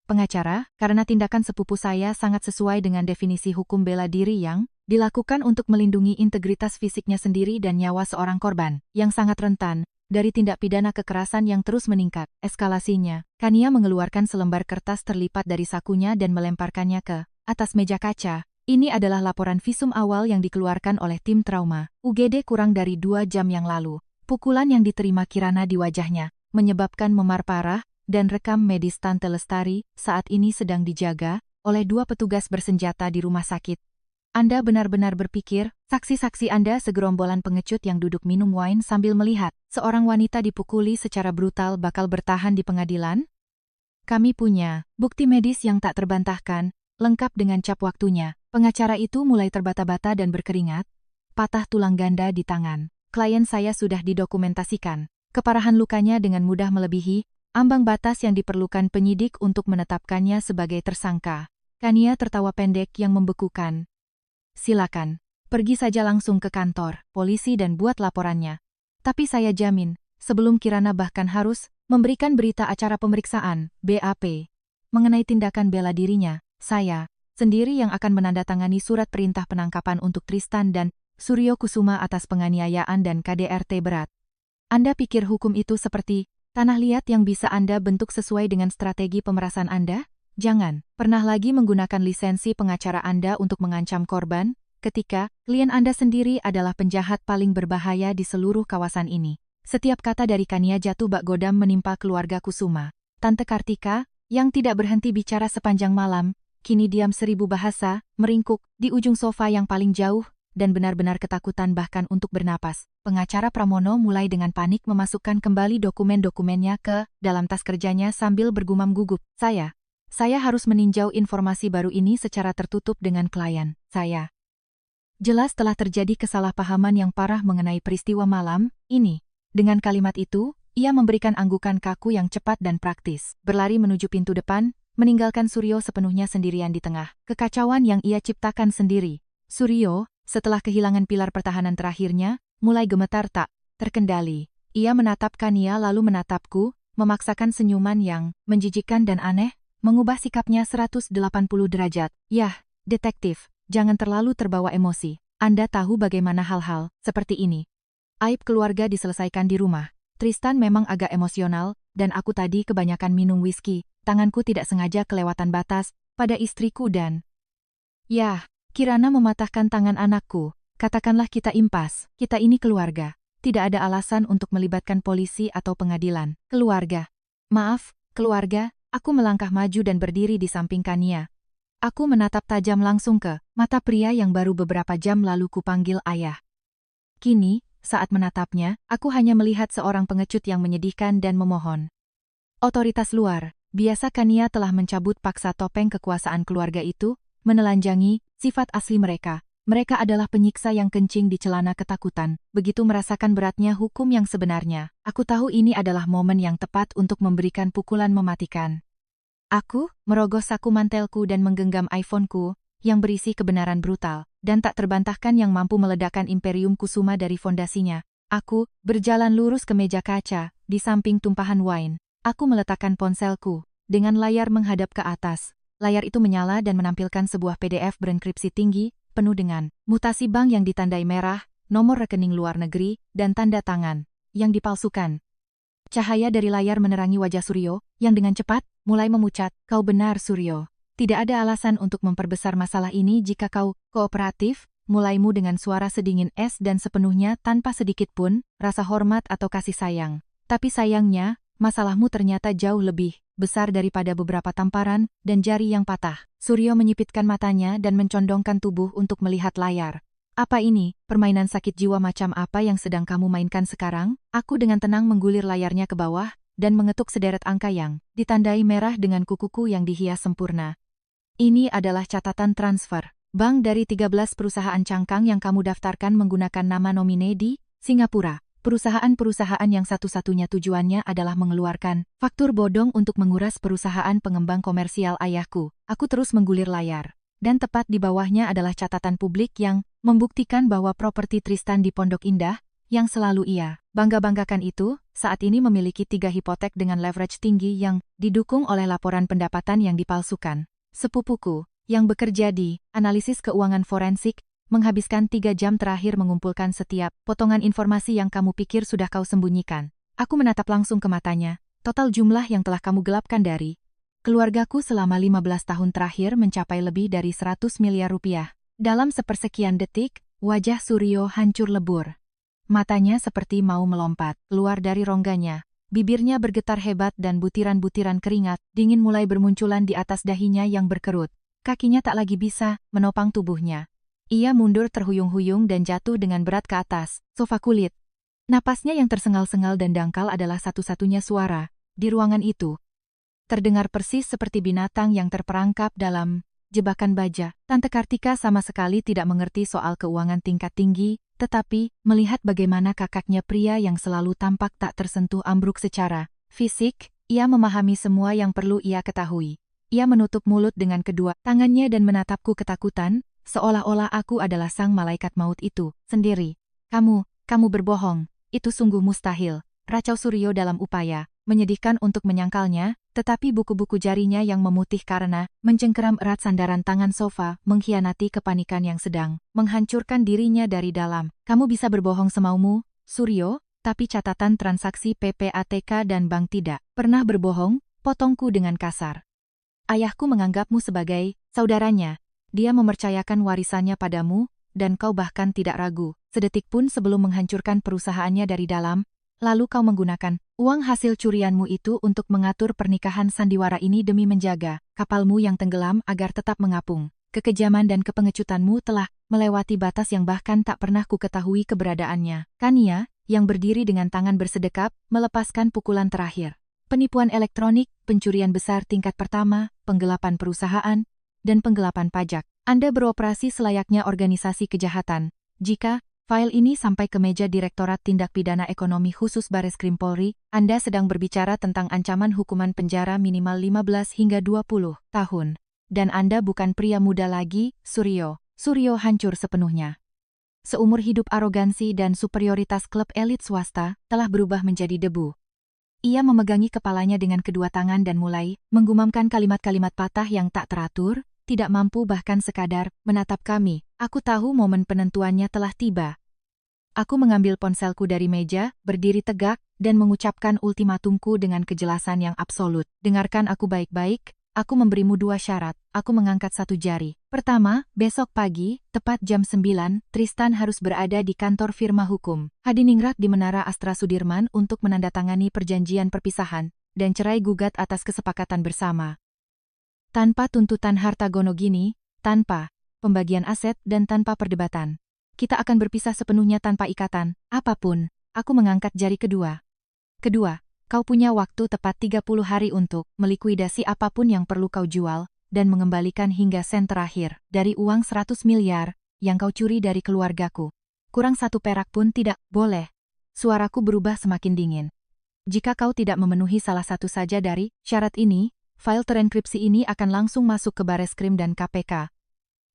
Pengacara, karena tindakan sepupu saya sangat sesuai dengan definisi hukum bela diri yang dilakukan untuk melindungi integritas fisiknya sendiri dan nyawa seorang korban, yang sangat rentan dari tindak pidana kekerasan yang terus meningkat. Eskalasinya, Kania mengeluarkan selembar kertas terlipat dari sakunya dan melemparkannya ke atas meja kaca. Ini adalah laporan visum awal yang dikeluarkan oleh tim trauma UGD kurang dari 2 jam yang lalu. Pukulan yang diterima Kirana di wajahnya menyebabkan memar parah, dan rekam medis Tante Lestari saat ini sedang dijaga oleh 2 petugas bersenjata di rumah sakit. Anda benar-benar berpikir, saksi-saksi Anda segerombolan pengecut yang duduk minum wine sambil melihat seorang wanita dipukuli secara brutal bakal bertahan di pengadilan? Kami punya bukti medis yang tak terbantahkan, lengkap dengan cap waktunya. Pengacara itu mulai terbata-bata dan berkeringat. Patah tulang ganda di tangan. Klien saya sudah didokumentasikan. Keparahan lukanya dengan mudah melebihi ambang batas yang diperlukan penyidik untuk menetapkannya sebagai tersangka. Kania tertawa pendek yang membekukan. Silakan, pergi saja langsung ke kantor polisi dan buat laporannya. Tapi saya jamin, sebelum Kirana bahkan harus memberikan berita acara pemeriksaan, BAP, mengenai tindakan bela dirinya, saya sendiri yang akan menandatangani surat perintah penangkapan untuk Tristan dan Suryo Kusuma atas penganiayaan dan KDRT berat. Anda pikir hukum itu seperti tanah liat yang bisa Anda bentuk sesuai dengan strategi pemerasan Anda? Jangan pernah lagi menggunakan lisensi pengacara Anda untuk mengancam korban, ketika klien Anda sendiri adalah penjahat paling berbahaya di seluruh kawasan ini. Setiap kata dari Kania jatuh bak godam menimpa keluarga Kusuma. Tante Kartika, yang tidak berhenti bicara sepanjang malam, kini diam 1000 bahasa, meringkuk di ujung sofa yang paling jauh, dan benar-benar ketakutan bahkan untuk bernapas. Pengacara Pramono mulai dengan panik memasukkan kembali dokumen-dokumennya ke dalam tas kerjanya sambil bergumam gugup. Saya harus meninjau informasi baru ini secara tertutup dengan klien saya. Jelas telah terjadi kesalahpahaman yang parah mengenai peristiwa malam ini. Dengan kalimat itu, ia memberikan anggukan kaku yang cepat dan praktis. Berlari menuju pintu depan, meninggalkan Suryo sepenuhnya sendirian di tengah kekacauan yang ia ciptakan sendiri. Suryo, setelah kehilangan pilar pertahanan terakhirnya, mulai gemetar tak terkendali. Ia menatap Kania lalu menatapku, memaksakan senyuman yang menjijikkan dan aneh, mengubah sikapnya 180 derajat. Yah, detektif, jangan terlalu terbawa emosi. Anda tahu bagaimana hal-hal seperti ini. Aib keluarga diselesaikan di rumah. Tristan memang agak emosional, dan aku tadi kebanyakan minum whisky. Tanganku tidak sengaja kelewatan batas pada istriku dan... Yah, Kirana mematahkan tangan anakku. Katakanlah kita impas, kita ini keluarga. Tidak ada alasan untuk melibatkan polisi atau pengadilan. Keluarga. Maaf, keluarga, aku melangkah maju dan berdiri di samping Kania. Aku menatap tajam langsung ke mata pria yang baru beberapa jam lalu kupanggil ayah. Kini, saat menatapnya, aku hanya melihat seorang pengecut yang menyedihkan dan memohon. Otoritas luar. Biasa Kania telah mencabut paksa topeng kekuasaan keluarga itu, menelanjangi sifat asli mereka. Mereka adalah penyiksa yang kencing di celana ketakutan, begitu merasakan beratnya hukum yang sebenarnya. Aku tahu ini adalah momen yang tepat untuk memberikan pukulan mematikan. Aku merogoh saku mantelku dan menggenggam iPhone-ku, yang berisi kebenaran brutal, dan tak terbantahkan yang mampu meledakkan imperium kusuma dari fondasinya. Aku berjalan lurus ke meja kaca, di samping tumpahan wine. Aku meletakkan ponselku, dengan layar menghadap ke atas. Layar itu menyala dan menampilkan sebuah PDF berenkripsi tinggi, penuh dengan mutasi bank yang ditandai merah, nomor rekening luar negeri, dan tanda tangan yang dipalsukan. Cahaya dari layar menerangi wajah Suryo, yang dengan cepat mulai memucat. Kau benar, Suryo. Tidak ada alasan untuk memperbesar masalah ini jika kau kooperatif, mulaimu dengan suara sedingin es dan sepenuhnya tanpa sedikit pun rasa hormat atau kasih sayang. Tapi sayangnya, masalahmu ternyata jauh lebih besar daripada beberapa tamparan dan jari yang patah. Suryo menyipitkan matanya dan mencondongkan tubuh untuk melihat layar. Apa ini, permainan sakit jiwa macam apa yang sedang kamu mainkan sekarang? Aku dengan tenang menggulir layarnya ke bawah, dan mengetuk sederet angka yang ditandai merah dengan kukuku yang dihias sempurna. Ini adalah catatan transfer bank dari 13 perusahaan cangkang yang kamu daftarkan menggunakan nama nomine di Singapura. Perusahaan-perusahaan yang satu-satunya tujuannya adalah mengeluarkan faktur bodong untuk menguras perusahaan pengembang komersial ayahku. Aku terus menggulir layar. Dan tepat di bawahnya adalah catatan publik yang membuktikan bahwa properti Tristan di Pondok Indah, yang selalu ia bangga-banggakan itu, saat ini memiliki 3 hipotek dengan leverage tinggi yang didukung oleh laporan pendapatan yang dipalsukan. Sepupuku, yang bekerja di analisis keuangan forensik, menghabiskan 3 jam terakhir mengumpulkan setiap potongan informasi yang kamu pikir sudah kau sembunyikan. Aku menatap langsung ke matanya. Total jumlah yang telah kamu gelapkan dari keluargaku selama 15 tahun terakhir mencapai lebih dari 100 miliar rupiah. Dalam sepersekian detik, wajah Suryo hancur lebur. Matanya seperti mau melompat keluar dari rongganya. Bibirnya bergetar hebat dan butiran-butiran keringat dingin mulai bermunculan di atas dahinya yang berkerut. Kakinya tak lagi bisa menopang tubuhnya. Ia mundur terhuyung-huyung dan jatuh dengan berat ke atas sofa kulit. Napasnya yang tersengal-sengal dan dangkal adalah satu-satunya suara di ruangan itu. Terdengar persis seperti binatang yang terperangkap dalam jebakan baja. Tante Kartika sama sekali tidak mengerti soal keuangan tingkat tinggi, tetapi melihat bagaimana kakaknya pria yang selalu tampak tak tersentuh ambruk secara fisik, ia memahami semua yang perlu ia ketahui. Ia menutup mulut dengan kedua tangannya dan menatapku ketakutan, seolah-olah aku adalah sang malaikat maut itu sendiri. Kamu berbohong. Itu sungguh mustahil. Racau Suryo dalam upaya menyedihkan untuk menyangkalnya, tetapi buku-buku jarinya yang memutih karena mencengkeram erat sandaran tangan sofa mengkhianati kepanikan yang sedang menghancurkan dirinya dari dalam. Kamu bisa berbohong semaumu, Suryo, tapi catatan transaksi PPATK dan bank tidak pernah berbohong, potongku dengan kasar. Ayahku menganggapmu sebagai saudaranya. Dia mempercayakan warisannya padamu, dan kau bahkan tidak ragu sedetik pun sebelum menghancurkan perusahaannya dari dalam. Lalu kau menggunakan uang hasil curianmu itu untuk mengatur pernikahan sandiwara ini demi menjaga kapalmu yang tenggelam agar tetap mengapung. Kekejaman dan kepengecutanmu telah melewati batas yang bahkan tak pernah ku ketahui keberadaannya. Kania, yang berdiri dengan tangan bersedekap, melepaskan pukulan terakhir. Penipuan elektronik, pencurian besar tingkat pertama, penggelapan perusahaan, dan penggelapan pajak. Anda beroperasi selayaknya organisasi kejahatan. Jika file ini sampai ke meja Direktorat Tindak Pidana Ekonomi Khusus Bareskrim Polri, Anda sedang berbicara tentang ancaman hukuman penjara minimal 15 hingga 20 tahun. Dan Anda bukan pria muda lagi, Suryo. Suryo hancur sepenuhnya. Seumur hidup arogansi dan superioritas klub elit swasta telah berubah menjadi debu. Ia memegangi kepalanya dengan kedua tangan dan mulai menggumamkan kalimat-kalimat patah yang tak teratur, tidak mampu bahkan sekadar menatap kami. Aku tahu momen penentuannya telah tiba. Aku mengambil ponselku dari meja, berdiri tegak, dan mengucapkan ultimatumku dengan kejelasan yang absolut. Dengarkan aku baik-baik, aku memberimu 2 syarat. Aku mengangkat 1 jari. Pertama, besok pagi, tepat jam 9, Tristan harus berada di kantor firma hukum Hadiningrat di Menara Astra Sudirman untuk menandatangani perjanjian perpisahan dan cerai gugat atas kesepakatan bersama. Tanpa tuntutan harta gono gini, tanpa pembagian aset dan tanpa perdebatan. Kita akan berpisah sepenuhnya tanpa ikatan, apapun. Aku mengangkat jari kedua. Kedua, kau punya waktu tepat 30 hari untuk melikuidasi apapun yang perlu kau jual, dan mengembalikan hingga sen terakhir dari uang 100 miliar yang kau curi dari keluargaku. Kurang 1 perak pun tidak boleh. Suaraku berubah semakin dingin. Jika kau tidak memenuhi salah satu saja dari syarat ini, file terenkripsi ini akan langsung masuk ke Bareskrim dan KPK.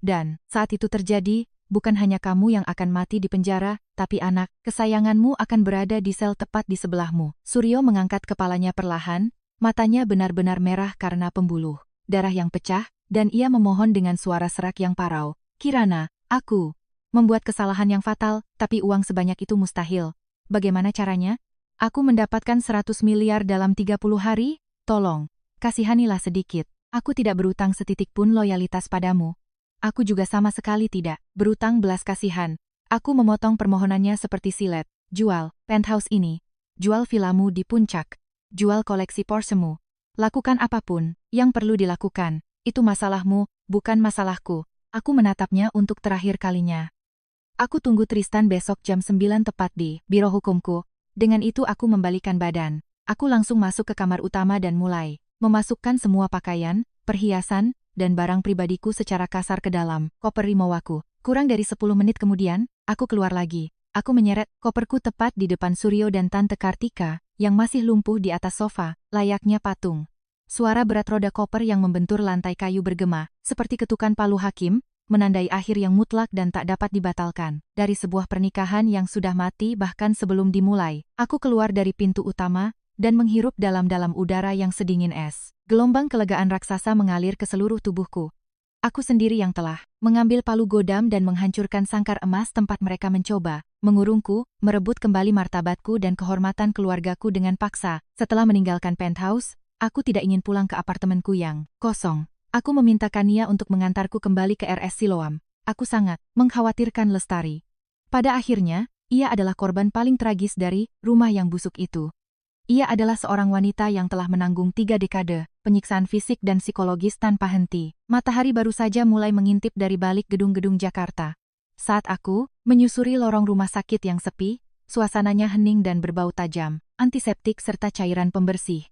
Dan, saat itu terjadi, bukan hanya kamu yang akan mati di penjara, tapi anak kesayanganmu akan berada di sel tepat di sebelahmu. Suryo mengangkat kepalanya perlahan, matanya benar-benar merah karena pembuluh darah yang pecah, dan ia memohon dengan suara serak yang parau. Kirana, aku membuat kesalahan yang fatal, tapi uang sebanyak itu mustahil. Bagaimana caranya? Aku mendapatkan 100 miliar dalam 30 hari? Tolong, kasihanilah sedikit. Aku tidak berutang setitik pun loyalitas padamu. Aku juga sama sekali tidak berutang belas kasihan. Aku memotong permohonannya seperti silet. Jual penthouse ini. Jual villamu di puncak. Jual koleksi Porsche-mu. Lakukan apapun yang perlu dilakukan. Itu masalahmu, bukan masalahku. Aku menatapnya untuk terakhir kalinya. Aku tunggu Tristan besok jam 9 tepat di biro hukumku. Dengan itu aku membalikan badan. Aku langsung masuk ke kamar utama dan mulai memasukkan semua pakaian, perhiasan, dan barang pribadiku secara kasar ke dalam koper Rimowaku. Kurang dari 10 menit kemudian, aku keluar lagi. Aku menyeret koperku tepat di depan Suryo dan Tante Kartika, yang masih lumpuh di atas sofa, layaknya patung. Suara berat roda koper yang membentur lantai kayu bergema, seperti ketukan palu hakim, menandai akhir yang mutlak dan tak dapat dibatalkan. Dari sebuah pernikahan yang sudah mati bahkan sebelum dimulai, aku keluar dari pintu utama, dan menghirup dalam-dalam udara yang sedingin es. Gelombang kelegaan raksasa mengalir ke seluruh tubuhku. Aku sendiri yang telah mengambil palu godam dan menghancurkan sangkar emas tempat mereka mencoba mengurungku, merebut kembali martabatku dan kehormatan keluargaku dengan paksa. Setelah meninggalkan penthouse, aku tidak ingin pulang ke apartemenku yang kosong. Aku meminta Kania untuk mengantarku kembali ke RS Siloam. Aku sangat mengkhawatirkan Lestari. Pada akhirnya, ia adalah korban paling tragis dari rumah yang busuk itu. Ia adalah seorang wanita yang telah menanggung 3 dekade, penyiksaan fisik dan psikologis tanpa henti. Matahari baru saja mulai mengintip dari balik gedung-gedung Jakarta. Saat aku menyusuri lorong rumah sakit yang sepi, suasananya hening dan berbau tajam, antiseptik serta cairan pembersih.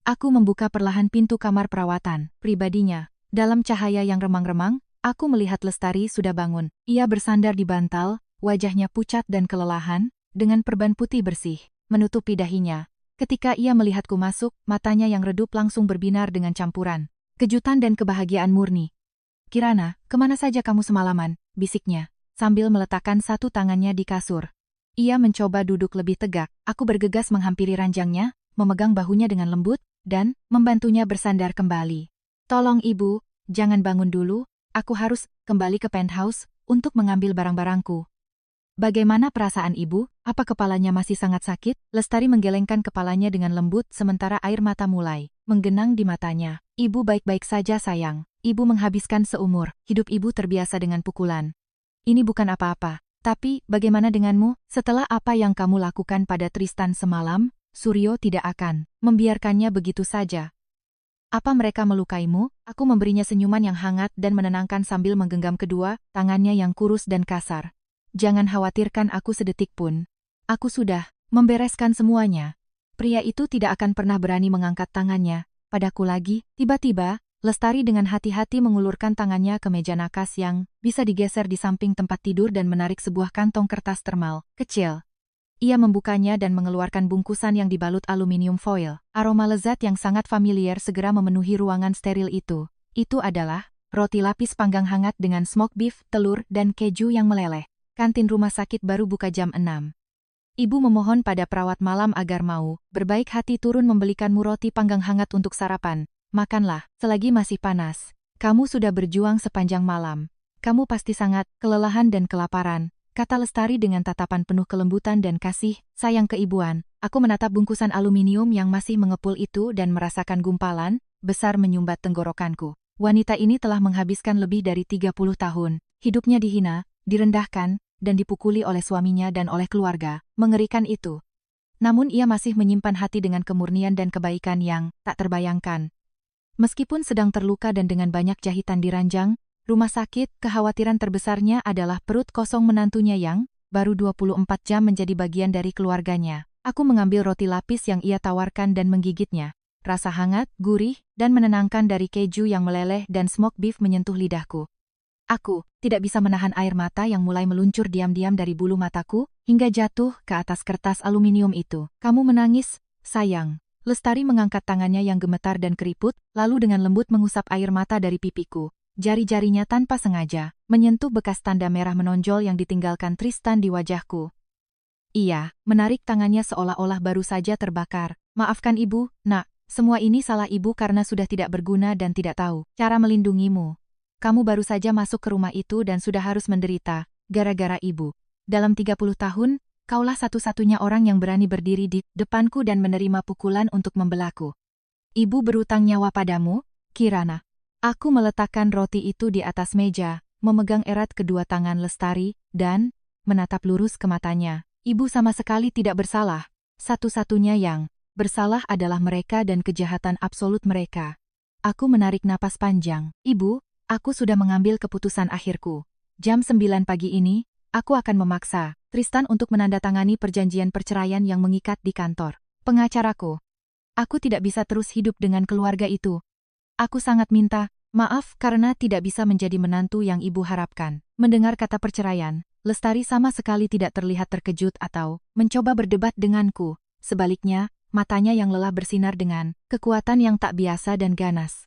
Aku membuka perlahan pintu kamar perawatan pribadinya. Dalam cahaya yang remang-remang, aku melihat Lestari sudah bangun. Ia bersandar di bantal, wajahnya pucat dan kelelahan, dengan perban putih bersih menutupi dahinya. Ketika ia melihatku masuk, matanya yang redup langsung berbinar dengan campuran kejutan dan kebahagiaan murni. Kirana, kemana saja kamu semalaman? Bisiknya, sambil meletakkan satu tangannya di kasur. Ia mencoba duduk lebih tegak. Aku bergegas menghampiri ranjangnya, memegang bahunya dengan lembut, dan membantunya bersandar kembali. Tolong ibu, jangan bangun dulu, aku harus kembali ke penthouse untuk mengambil barang-barangku. Bagaimana perasaan ibu? Apa kepalanya masih sangat sakit? Lestari menggelengkan kepalanya dengan lembut sementara air mata mulai menggenang di matanya. Ibu baik-baik saja sayang. Ibu menghabiskan seumur hidup ibu terbiasa dengan pukulan. Ini bukan apa-apa. Tapi, bagaimana denganmu? Setelah apa yang kamu lakukan pada Tristan semalam, Suryo tidak akan membiarkannya begitu saja. Apa mereka melukaimu? Aku memberinya senyuman yang hangat dan menenangkan sambil menggenggam kedua tangannya yang kurus dan kasar. Jangan khawatirkan aku sedetik pun. Aku sudah membereskan semuanya. Pria itu tidak akan pernah berani mengangkat tangannya padaku lagi. Tiba-tiba, Lestari dengan hati-hati mengulurkan tangannya ke meja nakas yang bisa digeser di samping tempat tidur dan menarik sebuah kantong kertas termal kecil. Ia membukanya dan mengeluarkan bungkusan yang dibalut aluminium foil. Aroma lezat yang sangat familiar segera memenuhi ruangan steril itu. Itu adalah roti lapis panggang hangat dengan smoked beef, telur, dan keju yang meleleh. Kantin rumah sakit baru buka jam 6. Ibu memohon pada perawat malam agar mau berbaik hati turun membelikanmu roti panggang hangat untuk sarapan. Makanlah, selagi masih panas. Kamu sudah berjuang sepanjang malam. Kamu pasti sangat kelelahan dan kelaparan, kata Lestari dengan tatapan penuh kelembutan dan kasih sayang keibuan. Aku menatap bungkusan aluminium yang masih mengepul itu dan merasakan gumpalan besar menyumbat tenggorokanku. Wanita ini telah menghabiskan lebih dari 30 tahun. Hidupnya dihina, direndahkan, dan dipukuli oleh suaminya dan oleh keluarga. Mengerikan itu. Namun ia masih menyimpan hati dengan kemurnian dan kebaikan yang tak terbayangkan. Meskipun sedang terluka dan dengan banyak jahitan di ranjang rumah sakit, kekhawatiran terbesarnya adalah perut kosong menantunya yang baru 24 jam menjadi bagian dari keluarganya. Aku mengambil roti lapis yang ia tawarkan dan menggigitnya. Rasa hangat, gurih, dan menenangkan dari keju yang meleleh dan smoked beef menyentuh lidahku. Aku tidak bisa menahan air mata yang mulai meluncur diam-diam dari bulu mataku, hingga jatuh ke atas kertas aluminium itu. Kamu menangis, sayang. Lestari mengangkat tangannya yang gemetar dan keriput, lalu dengan lembut mengusap air mata dari pipiku. Jari-jarinya tanpa sengaja menyentuh bekas tanda merah menonjol yang ditinggalkan Tristan di wajahku. Ia menarik tangannya seolah-olah baru saja terbakar. Maafkan ibu, nak. Semua ini salah ibu karena sudah tidak berguna dan tidak tahu cara melindungimu. Kamu baru saja masuk ke rumah itu dan sudah harus menderita, gara-gara ibu. Dalam 30 tahun, kaulah satu-satunya orang yang berani berdiri di depanku dan menerima pukulan untuk membelaku. Ibu berutang nyawa padamu, Kirana. Aku meletakkan roti itu di atas meja, memegang erat kedua tangan Lestari, dan menatap lurus ke matanya. Ibu sama sekali tidak bersalah. Satu-satunya yang bersalah adalah mereka dan kejahatan absolut mereka. Aku menarik napas panjang. Ibu, aku sudah mengambil keputusan akhirku. Jam 9 pagi ini, aku akan memaksa Tristan untuk menandatangani perjanjian perceraian yang mengikat di kantor pengacaraku. Aku tidak bisa terus hidup dengan keluarga itu. Aku sangat minta maaf karena tidak bisa menjadi menantu yang ibu harapkan. Mendengar kata perceraian, Lestari sama sekali tidak terlihat terkejut atau mencoba berdebat denganku. Sebaliknya, matanya yang lelah bersinar dengan kekuatan yang tak biasa dan ganas.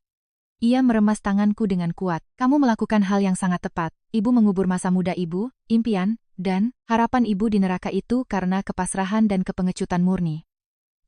Ia meremas tanganku dengan kuat. Kamu melakukan hal yang sangat tepat. Ibu mengubur masa muda ibu, impian, dan harapan ibu di neraka itu karena kepasrahan dan kepengecutan murni.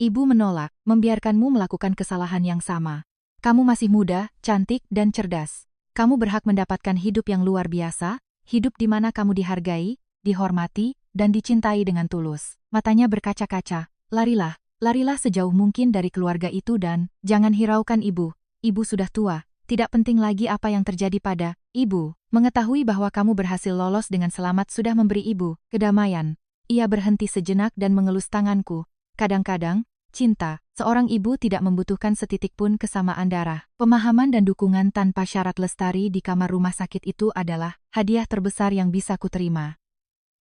Ibu menolak, membiarkanmu melakukan kesalahan yang sama. Kamu masih muda, cantik, dan cerdas. Kamu berhak mendapatkan hidup yang luar biasa, hidup di mana kamu dihargai, dihormati, dan dicintai dengan tulus. Matanya berkaca-kaca. Larilah sejauh mungkin dari keluarga itu dan jangan hiraukan ibu. Ibu sudah tua, tidak penting lagi apa yang terjadi pada ibu. Mengetahui bahwa kamu berhasil lolos dengan selamat sudah memberi ibu kedamaian. Ia berhenti sejenak dan mengelus tanganku. Kadang-kadang, cinta, seorang ibu tidak membutuhkan setitik pun kesamaan darah. Pemahaman dan dukungan tanpa syarat Lestari di kamar rumah sakit itu adalah hadiah terbesar yang bisa kuterima.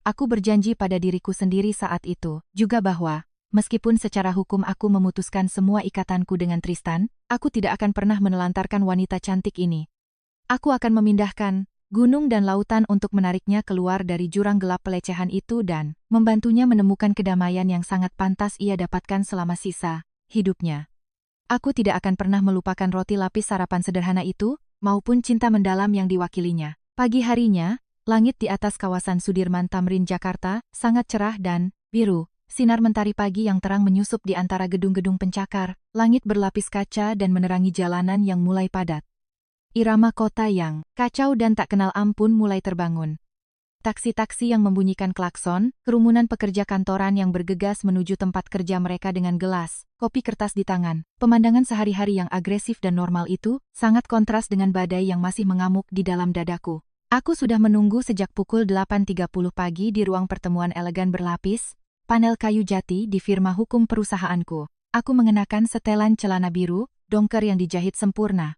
Aku berjanji pada diriku sendiri saat itu, juga bahwa meskipun secara hukum aku memutuskan semua ikatanku dengan Tristan, aku tidak akan pernah menelantarkan wanita cantik ini. Aku akan memindahkan gunung dan lautan untuk menariknya keluar dari jurang gelap pelecehan itu dan membantunya menemukan kedamaian yang sangat pantas ia dapatkan selama sisa hidupnya. Aku tidak akan pernah melupakan roti lapis sarapan sederhana itu, maupun cinta mendalam yang diwakilinya. Pagi harinya, langit di atas kawasan Sudirman Tamrin Jakarta sangat cerah dan biru. Sinar mentari pagi yang terang menyusup di antara gedung-gedung pencakar, langit berlapis kaca dan menerangi jalanan yang mulai padat. Irama kota yang kacau dan tak kenal ampun mulai terbangun. Taksi-taksi yang membunyikan klakson, kerumunan pekerja kantoran yang bergegas menuju tempat kerja mereka dengan gelas kopi kertas di tangan. Pemandangan sehari-hari yang agresif dan normal itu sangat kontras dengan badai yang masih mengamuk di dalam dadaku. Aku sudah menunggu sejak pukul 8.30 pagi di ruang pertemuan elegan berlapis, panel kayu jati di firma hukum perusahaanku. Aku mengenakan setelan celana biru, dongker yang dijahit sempurna.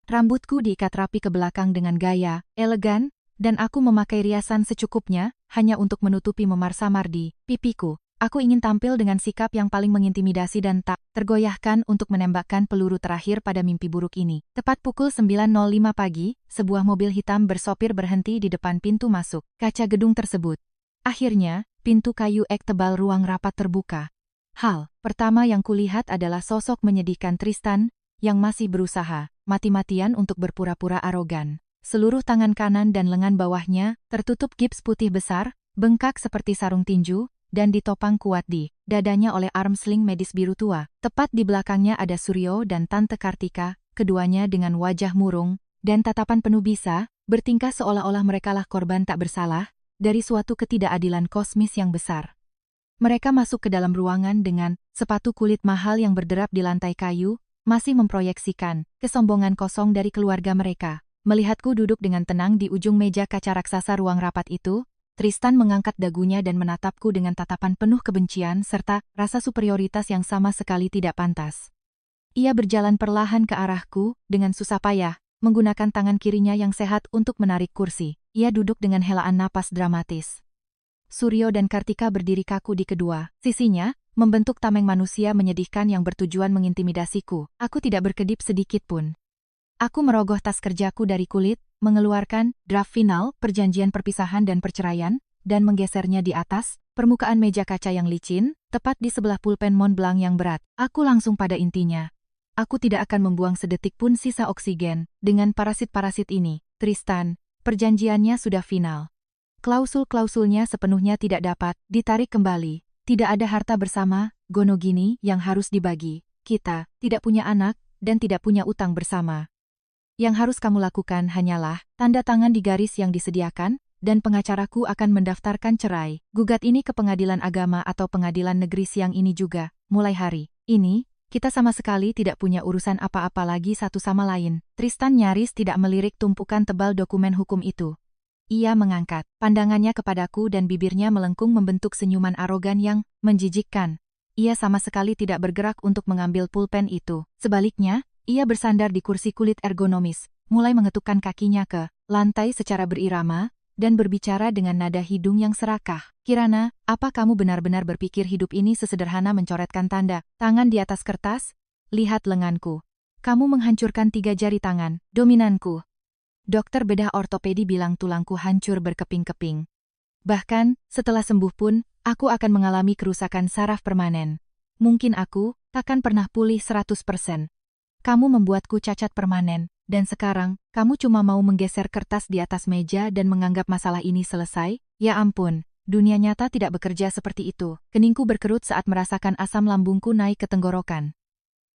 Rambutku diikat rapi ke belakang dengan gaya elegan, dan aku memakai riasan secukupnya, hanya untuk menutupi memar-samar di pipiku. Aku ingin tampil dengan sikap yang paling mengintimidasi dan tak tergoyahkan untuk menembakkan peluru terakhir pada mimpi buruk ini. Tepat pukul 9.05 pagi, sebuah mobil hitam bersopir berhenti di depan pintu masuk kaca gedung tersebut. Akhirnya, pintu kayu ek tebal ruang rapat terbuka. Hal pertama yang kulihat adalah sosok menyedihkan Tristan, yang masih berusaha mati-matian untuk berpura-pura arogan. Seluruh tangan kanan dan lengan bawahnya tertutup gips putih besar, bengkak seperti sarung tinju, dan ditopang kuat di dadanya oleh arm sling medis biru tua. Tepat di belakangnya ada Suryo dan Tante Kartika, keduanya dengan wajah murung dan tatapan penuh bisa, bertingkah seolah-olah merekalah korban tak bersalah dari suatu ketidakadilan kosmis yang besar. Mereka masuk ke dalam ruangan dengan sepatu kulit mahal yang berderap di lantai kayu, masih memproyeksikan kesombongan kosong dari keluarga mereka. Melihatku duduk dengan tenang di ujung meja kaca raksasa ruang rapat itu, Tristan mengangkat dagunya dan menatapku dengan tatapan penuh kebencian serta rasa superioritas yang sama sekali tidak pantas. Ia berjalan perlahan ke arahku, dengan susah payah, menggunakan tangan kirinya yang sehat untuk menarik kursi. Ia duduk dengan helaan napas dramatis. Suryo dan Kartika berdiri kaku di kedua sisinya, membentuk tameng manusia menyedihkan yang bertujuan mengintimidasiku. Aku tidak berkedip sedikit pun. Aku merogoh tas kerjaku dari kulit, mengeluarkan draft final, perjanjian perpisahan dan perceraian, dan menggesernya di atas permukaan meja kaca yang licin, tepat di sebelah pulpen Mont Blanc yang berat. Aku langsung pada intinya. Aku tidak akan membuang sedetik pun sisa oksigen dengan parasit-parasit ini. Tristan, perjanjiannya sudah final. Klausul-klausulnya sepenuhnya tidak dapat ditarik kembali. Tidak ada harta bersama, Gonogini, yang harus dibagi. Kita tidak punya anak dan tidak punya utang bersama. Yang harus kamu lakukan hanyalah tanda tangan di garis yang disediakan, dan pengacaraku akan mendaftarkan cerai. Gugat ini ke pengadilan agama atau pengadilan negeri siang ini juga. Mulai hari ini, kita sama sekali tidak punya urusan apa-apa lagi satu sama lain. Tristan nyaris tidak melirik tumpukan tebal dokumen hukum itu. Ia mengangkat pandangannya kepadaku dan bibirnya melengkung membentuk senyuman arogan yang menjijikkan. Ia sama sekali tidak bergerak untuk mengambil pulpen itu. Sebaliknya, ia bersandar di kursi kulit ergonomis, mulai mengetukkan kakinya ke lantai secara berirama, dan berbicara dengan nada hidung yang serakah. Kirana, apa kamu benar-benar berpikir hidup ini sesederhana mencoretkan tanda tangan di atas kertas? Lihat lenganku. Kamu menghancurkan 3 jari tangan dominanku. Dokter bedah ortopedi bilang tulangku hancur berkeping-keping. Bahkan, setelah sembuh pun, aku akan mengalami kerusakan saraf permanen. Mungkin aku takkan pernah pulih 100%. Kamu membuatku cacat permanen, dan sekarang, kamu cuma mau menggeser kertas di atas meja dan menganggap masalah ini selesai? Ya ampun, dunia nyata tidak bekerja seperti itu. Keningku berkerut saat merasakan asam lambungku naik ke tenggorokan.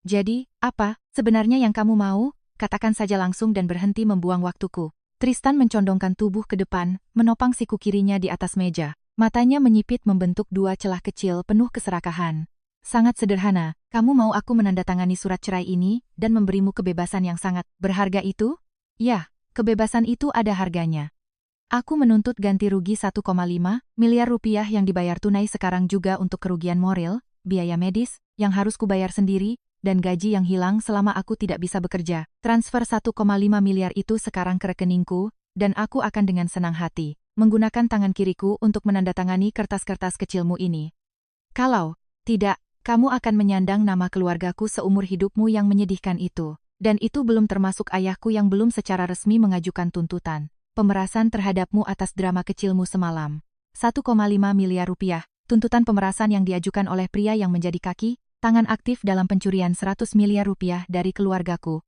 Jadi, apa sebenarnya yang kamu mau? Katakan saja langsung dan berhenti membuang waktuku. Tristan mencondongkan tubuh ke depan, menopang siku kirinya di atas meja. Matanya menyipit membentuk 2 celah kecil penuh keserakahan. Sangat sederhana, kamu mau aku menandatangani surat cerai ini dan memberimu kebebasan yang sangat berharga itu? Ya, kebebasan itu ada harganya. Aku menuntut ganti rugi 1,5 miliar rupiah yang dibayar tunai sekarang juga untuk kerugian moral, biaya medis, yang harus kubayar sendiri, dan gaji yang hilang selama aku tidak bisa bekerja. Transfer 1,5 miliar itu sekarang ke rekeningku, dan aku akan dengan senang hati menggunakan tangan kiriku untuk menandatangani kertas-kertas kecilmu ini. Kalau tidak, kamu akan menyandang nama keluargaku seumur hidupmu yang menyedihkan itu. Dan itu belum termasuk ayahku yang belum secara resmi mengajukan tuntutan pemerasan terhadapmu atas drama kecilmu semalam. 1,5 miliar rupiah, tuntutan pemerasan yang diajukan oleh pria yang menjadi kaki tangan aktif dalam pencurian 100 miliar rupiah dari keluargaku.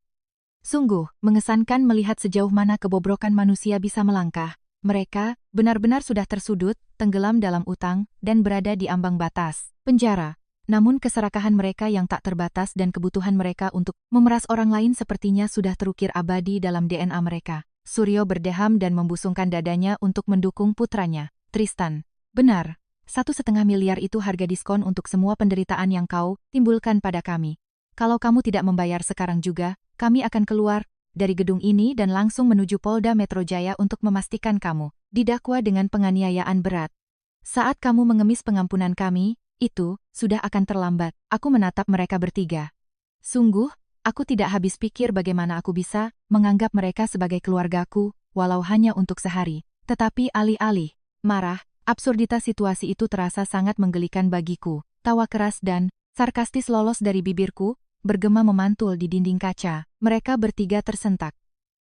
Sungguh, mengesankan melihat sejauh mana kebobrokan manusia bisa melangkah. Mereka benar-benar sudah tersudut, tenggelam dalam utang, dan berada di ambang batas penjara. Namun keserakahan mereka yang tak terbatas dan kebutuhan mereka untuk memeras orang lain sepertinya sudah terukir abadi dalam DNA mereka. Suryo berdeham dan membusungkan dadanya untuk mendukung putranya. Tristan, benar. 1,5 miliar itu harga diskon untuk semua penderitaan yang kau timbulkan pada kami. Kalau kamu tidak membayar sekarang juga, kami akan keluar dari gedung ini dan langsung menuju Polda Metro Jaya untuk memastikan kamu didakwa dengan penganiayaan berat. Saat kamu mengemis pengampunan kami, itu sudah akan terlambat. Aku menatap mereka bertiga. Sungguh, aku tidak habis pikir bagaimana aku bisa menganggap mereka sebagai keluargaku, walau hanya untuk sehari. Tetapi alih-alih marah, absurditas situasi itu terasa sangat menggelikan bagiku. Tawa keras dan sarkastis lolos dari bibirku, bergema memantul di dinding kaca. Mereka bertiga tersentak.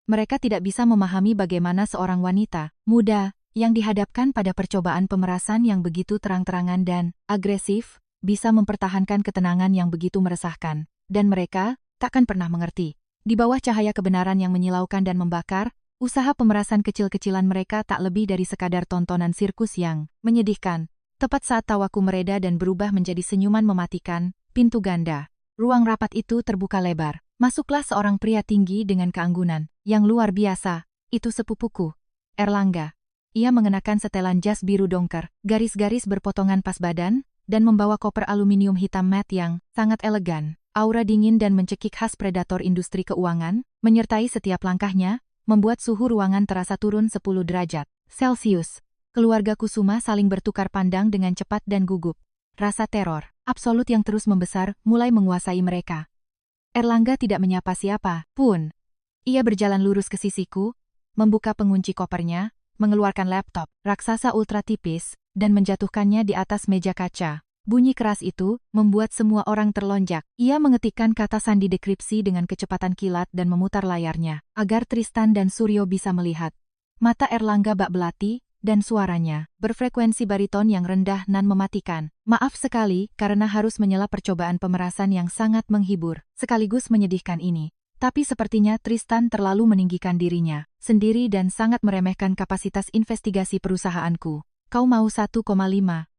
Mereka tidak bisa memahami bagaimana seorang wanita muda yang dihadapkan pada percobaan pemerasan yang begitu terang-terangan dan agresif, bisa mempertahankan ketenangan yang begitu meresahkan. Dan mereka takkan pernah mengerti. Di bawah cahaya kebenaran yang menyilaukan dan membakar, usaha pemerasan kecil-kecilan mereka tak lebih dari sekadar tontonan sirkus yang menyedihkan. Tepat saat tawaku mereda dan berubah menjadi senyuman mematikan, pintu ganda ruang rapat itu terbuka lebar. Masuklah seorang pria tinggi dengan keanggunan yang luar biasa. Itu sepupuku, Erlangga. Ia mengenakan setelan jas biru dongker, garis-garis berpotongan pas badan, dan membawa koper aluminium hitam matte yang sangat elegan. Aura dingin dan mencekik khas predator industri keuangan, menyertai setiap langkahnya, membuat suhu ruangan terasa turun 10 derajat Celcius. Keluarga Kusuma saling bertukar pandang dengan cepat dan gugup. Rasa teror absolut yang terus membesar mulai menguasai mereka. Erlangga tidak menyapa siapa pun. Ia berjalan lurus ke sisiku, membuka pengunci kopernya, mengeluarkan laptop raksasa ultra tipis, dan menjatuhkannya di atas meja kaca. Bunyi keras itu membuat semua orang terlonjak. Ia mengetikkan kata sandi dekripsi dengan kecepatan kilat dan memutar layarnya, agar Tristan dan Suryo bisa melihat. Mata Erlangga bak belati, dan suaranya berfrekuensi bariton yang rendah nan mematikan. Maaf sekali karena harus menyela percobaan pemerasan yang sangat menghibur, sekaligus menyedihkan ini. Tapi sepertinya Tristan terlalu meninggikan dirinya sendiri dan sangat meremehkan kapasitas investigasi perusahaanku. Kau mau 1,5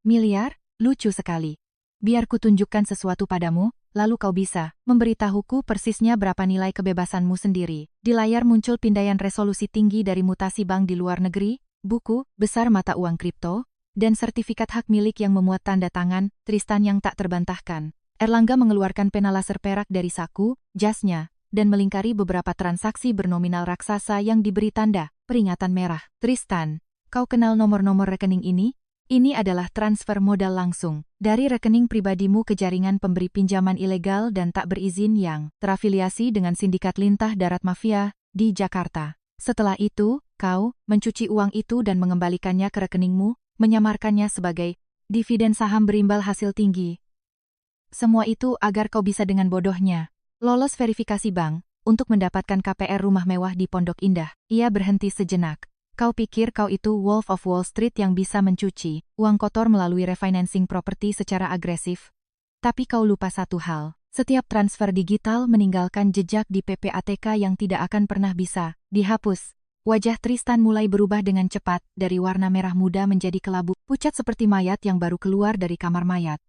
miliar? Lucu sekali. Biar kutunjukkan sesuatu padamu, lalu kau bisa memberitahuku persisnya berapa nilai kebebasanmu sendiri. Di layar muncul pindaian resolusi tinggi dari mutasi bank di luar negeri, buku, besar mata uang kripto, dan sertifikat hak milik yang memuat tanda tangan Tristan yang tak terbantahkan. Erlangga mengeluarkan pena laser perak dari saku, jasnya, dan melingkari beberapa transaksi bernominal raksasa yang diberi tanda peringatan merah. Tristan, kau kenal nomor-nomor rekening ini? Ini adalah transfer modal langsung dari rekening pribadimu ke jaringan pemberi pinjaman ilegal dan tak berizin yang terafiliasi dengan sindikat lintah darat mafia di Jakarta. Setelah itu, kau mencuci uang itu dan mengembalikannya ke rekeningmu, menyamarkannya sebagai dividen saham berimbal hasil tinggi. Semua itu agar kau bisa dengan bodohnya lolos verifikasi bank untuk mendapatkan KPR rumah mewah di Pondok Indah. Ia berhenti sejenak. Kau pikir kau itu Wolf of Wall Street yang bisa mencuci uang kotor melalui refinancing properti secara agresif? Tapi kau lupa satu hal. Setiap transfer digital meninggalkan jejak di PPATK yang tidak akan pernah bisa dihapus. Wajah Tristan mulai berubah dengan cepat, dari warna merah muda menjadi kelabu, pucat seperti mayat yang baru keluar dari kamar mayat.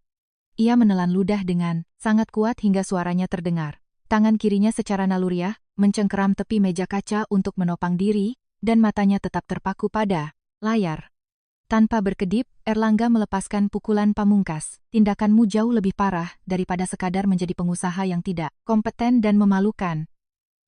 Ia menelan ludah dengan sangat kuat hingga suaranya terdengar. Tangan kirinya secara naluriah mencengkeram tepi meja kaca untuk menopang diri, dan matanya tetap terpaku pada layar. Tanpa berkedip, Erlangga melepaskan pukulan pamungkas. Tindakanmu jauh lebih parah daripada sekadar menjadi pengusaha yang tidak kompeten dan memalukan.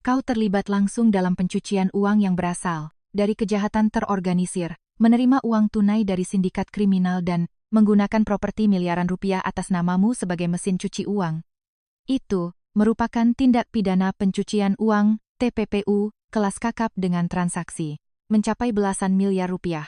Kau terlibat langsung dalam pencucian uang yang berasal dari kejahatan terorganisir, menerima uang tunai dari sindikat kriminal dan menggunakan properti miliaran rupiah atas namamu sebagai mesin cuci uang. Itu merupakan tindak pidana pencucian uang, TPPU, kelas kakap dengan transaksi mencapai belasan miliar rupiah.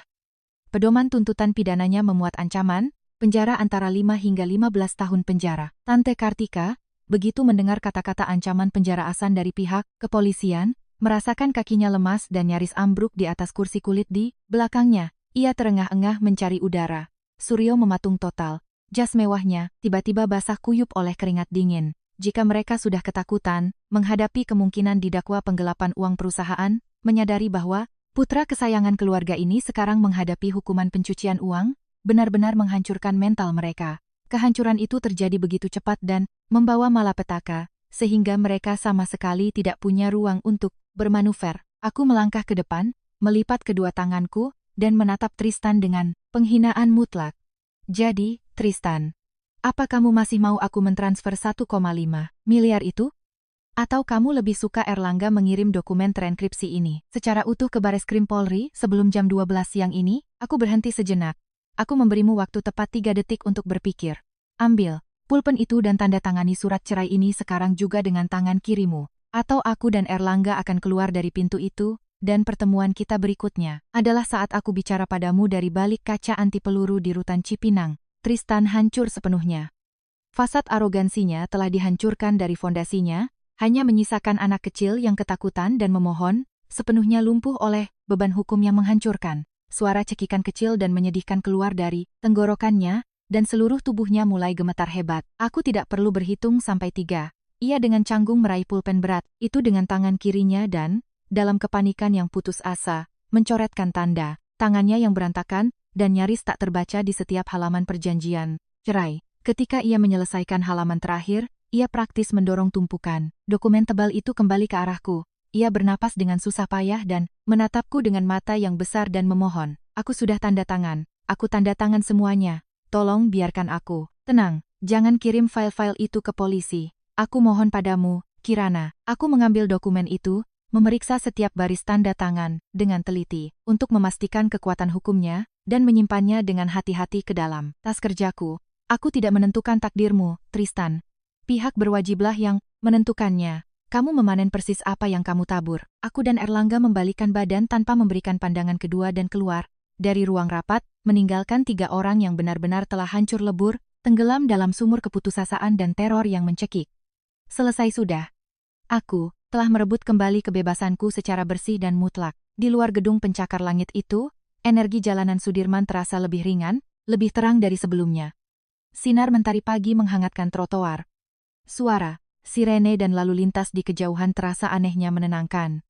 Pedoman tuntutan pidananya memuat ancaman penjara antara 5 hingga 15 tahun penjara. Tante Kartika, begitu mendengar kata-kata ancaman penjara asan dari pihak kepolisian, merasakan kakinya lemas dan nyaris ambruk di atas kursi kulit di belakangnya. Ia terengah-engah mencari udara. Suryo mematung total. Jas mewahnya tiba-tiba basah kuyup oleh keringat dingin. Jika mereka sudah ketakutan menghadapi kemungkinan didakwa penggelapan uang perusahaan, menyadari bahwa putra kesayangan keluarga ini sekarang menghadapi hukuman pencucian uang, benar-benar menghancurkan mental mereka. Kehancuran itu terjadi begitu cepat dan membawa malapetaka, sehingga mereka sama sekali tidak punya ruang untuk bermanuver. Aku melangkah ke depan, melipat kedua tanganku, dan menatap Tristan dengan penghinaan mutlak. Jadi, Tristan, apa kamu masih mau aku mentransfer 1,5 miliar itu? Atau kamu lebih suka Erlangga mengirim dokumen terenkripsi ini secara utuh ke Bareskrim Polri sebelum jam 12 siang ini? Aku berhenti sejenak. Aku memberimu waktu tepat 3 detik untuk berpikir. Ambil pulpen itu dan tanda tangani surat cerai ini sekarang juga dengan tangan kirimu. Atau aku dan Erlangga akan keluar dari pintu itu, dan pertemuan kita berikutnya adalah saat aku bicara padamu dari balik kaca anti peluru di Rutan Cipinang. Tristan hancur sepenuhnya. Fasad arogansinya telah dihancurkan dari fondasinya, hanya menyisakan anak kecil yang ketakutan dan memohon, sepenuhnya lumpuh oleh beban hukum yang menghancurkan. Suara cekikan kecil dan menyedihkan keluar dari tenggorokannya, dan seluruh tubuhnya mulai gemetar hebat. Aku tidak perlu berhitung sampai 3. Ia dengan canggung meraih pulpen berat, itu dengan tangan kirinya dan, dalam kepanikan yang putus asa, mencoretkan tanda tangannya yang berantakan, dan nyaris tak terbaca di setiap halaman perjanjian cerai. Ketika ia menyelesaikan halaman terakhir, ia praktis mendorong tumpukan dokumen tebal itu kembali ke arahku. Ia bernapas dengan susah payah dan menatapku dengan mata yang besar dan memohon. Aku sudah tanda tangan. Aku tanda tangan semuanya. Tolong biarkan aku tenang. Jangan kirim file-file itu ke polisi. Aku mohon padamu, Kirana. Aku mengambil dokumen itu, memeriksa setiap baris tanda tangan dengan teliti untuk memastikan kekuatan hukumnya dan menyimpannya dengan hati-hati ke dalam tas kerjaku. Aku tidak menentukan takdirmu, Tristan. Pihak berwajiblah yang menentukannya. Kamu memanen persis apa yang kamu tabur. Aku dan Erlangga membalikkan badan tanpa memberikan pandangan kedua dan keluar dari ruang rapat, meninggalkan 3 orang yang benar-benar telah hancur lebur tenggelam dalam sumur keputusasaan dan teror yang mencekik. Selesai sudah. Aku telah merebut kembali kebebasanku secara bersih dan mutlak. Di luar gedung pencakar langit itu, energi jalanan Sudirman terasa lebih ringan, lebih terang dari sebelumnya. Sinar mentari pagi menghangatkan trotoar. Suara sirene dan lalu lintas di kejauhan terasa anehnya menenangkan.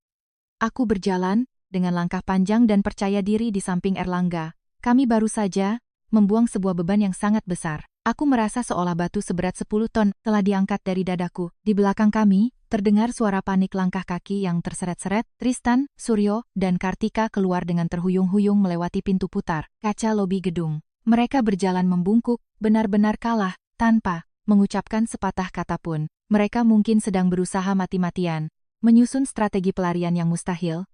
Aku berjalan dengan langkah panjang dan percaya diri di samping Erlangga. Kami baru saja membuang sebuah beban yang sangat besar. Aku merasa seolah batu seberat 10 ton telah diangkat dari dadaku. Di belakang kami, terdengar suara panik langkah kaki yang terseret-seret. Tristan, Suryo, dan Kartika keluar dengan terhuyung-huyung melewati pintu putar kaca lobi gedung. Mereka berjalan membungkuk, benar-benar kalah, tanpa mengucapkan sepatah kata pun. Mereka mungkin sedang berusaha mati-matian, menyusun strategi pelarian yang mustahil.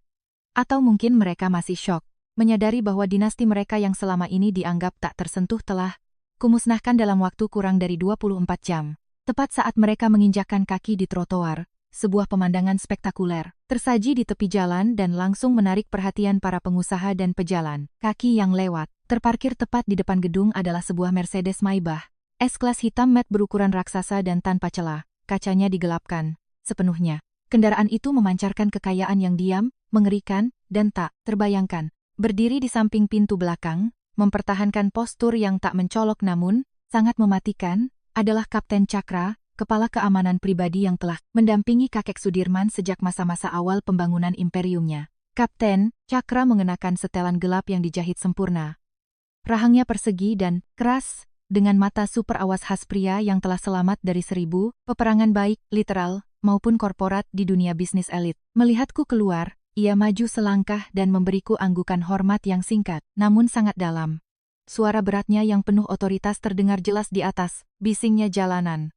Atau mungkin mereka masih syok, menyadari bahwa dinasti mereka yang selama ini dianggap tak tersentuh telah kumusnahkan dalam waktu kurang dari 24 jam. Tepat saat mereka menginjakkan kaki di trotoar, sebuah pemandangan spektakuler tersaji di tepi jalan dan langsung menarik perhatian para pengusaha dan pejalan kaki yang lewat. Terparkir tepat di depan gedung adalah sebuah Mercedes Maybach S-Class hitam matte berukuran raksasa dan tanpa celah. Kacanya digelapkan sepenuhnya. Kendaraan itu memancarkan kekayaan yang diam, mengerikan, dan tak terbayangkan. Berdiri di samping pintu belakang, mempertahankan postur yang tak mencolok namun sangat mematikan, adalah Kapten Cakra, kepala keamanan pribadi yang telah mendampingi kakek Sudirman sejak masa-masa awal pembangunan imperiumnya. Kapten Cakra mengenakan setelan gelap yang dijahit sempurna. Rahangnya persegi dan keras, dengan mata super awas khas pria yang telah selamat dari 1000 peperangan baik, literal, maupun korporat di dunia bisnis elit. Melihatku keluar, ia maju selangkah dan memberiku anggukan hormat yang singkat, namun sangat dalam. Suara beratnya yang penuh otoritas terdengar jelas di atas, bisingnya jalanan.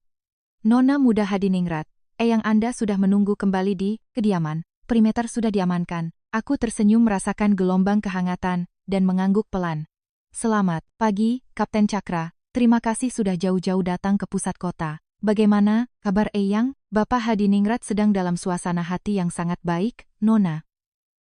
Nona muda Hadiningrat, Eyang Anda sudah menunggu kembali di kediaman. Perimeter sudah diamankan. Aku tersenyum merasakan gelombang kehangatan dan mengangguk pelan. Selamat pagi, Kapten Cakra. Terima kasih sudah jauh-jauh datang ke pusat kota. Bagaimana kabar Eyang? Bapak Hadiningrat sedang dalam suasana hati yang sangat baik, Nona.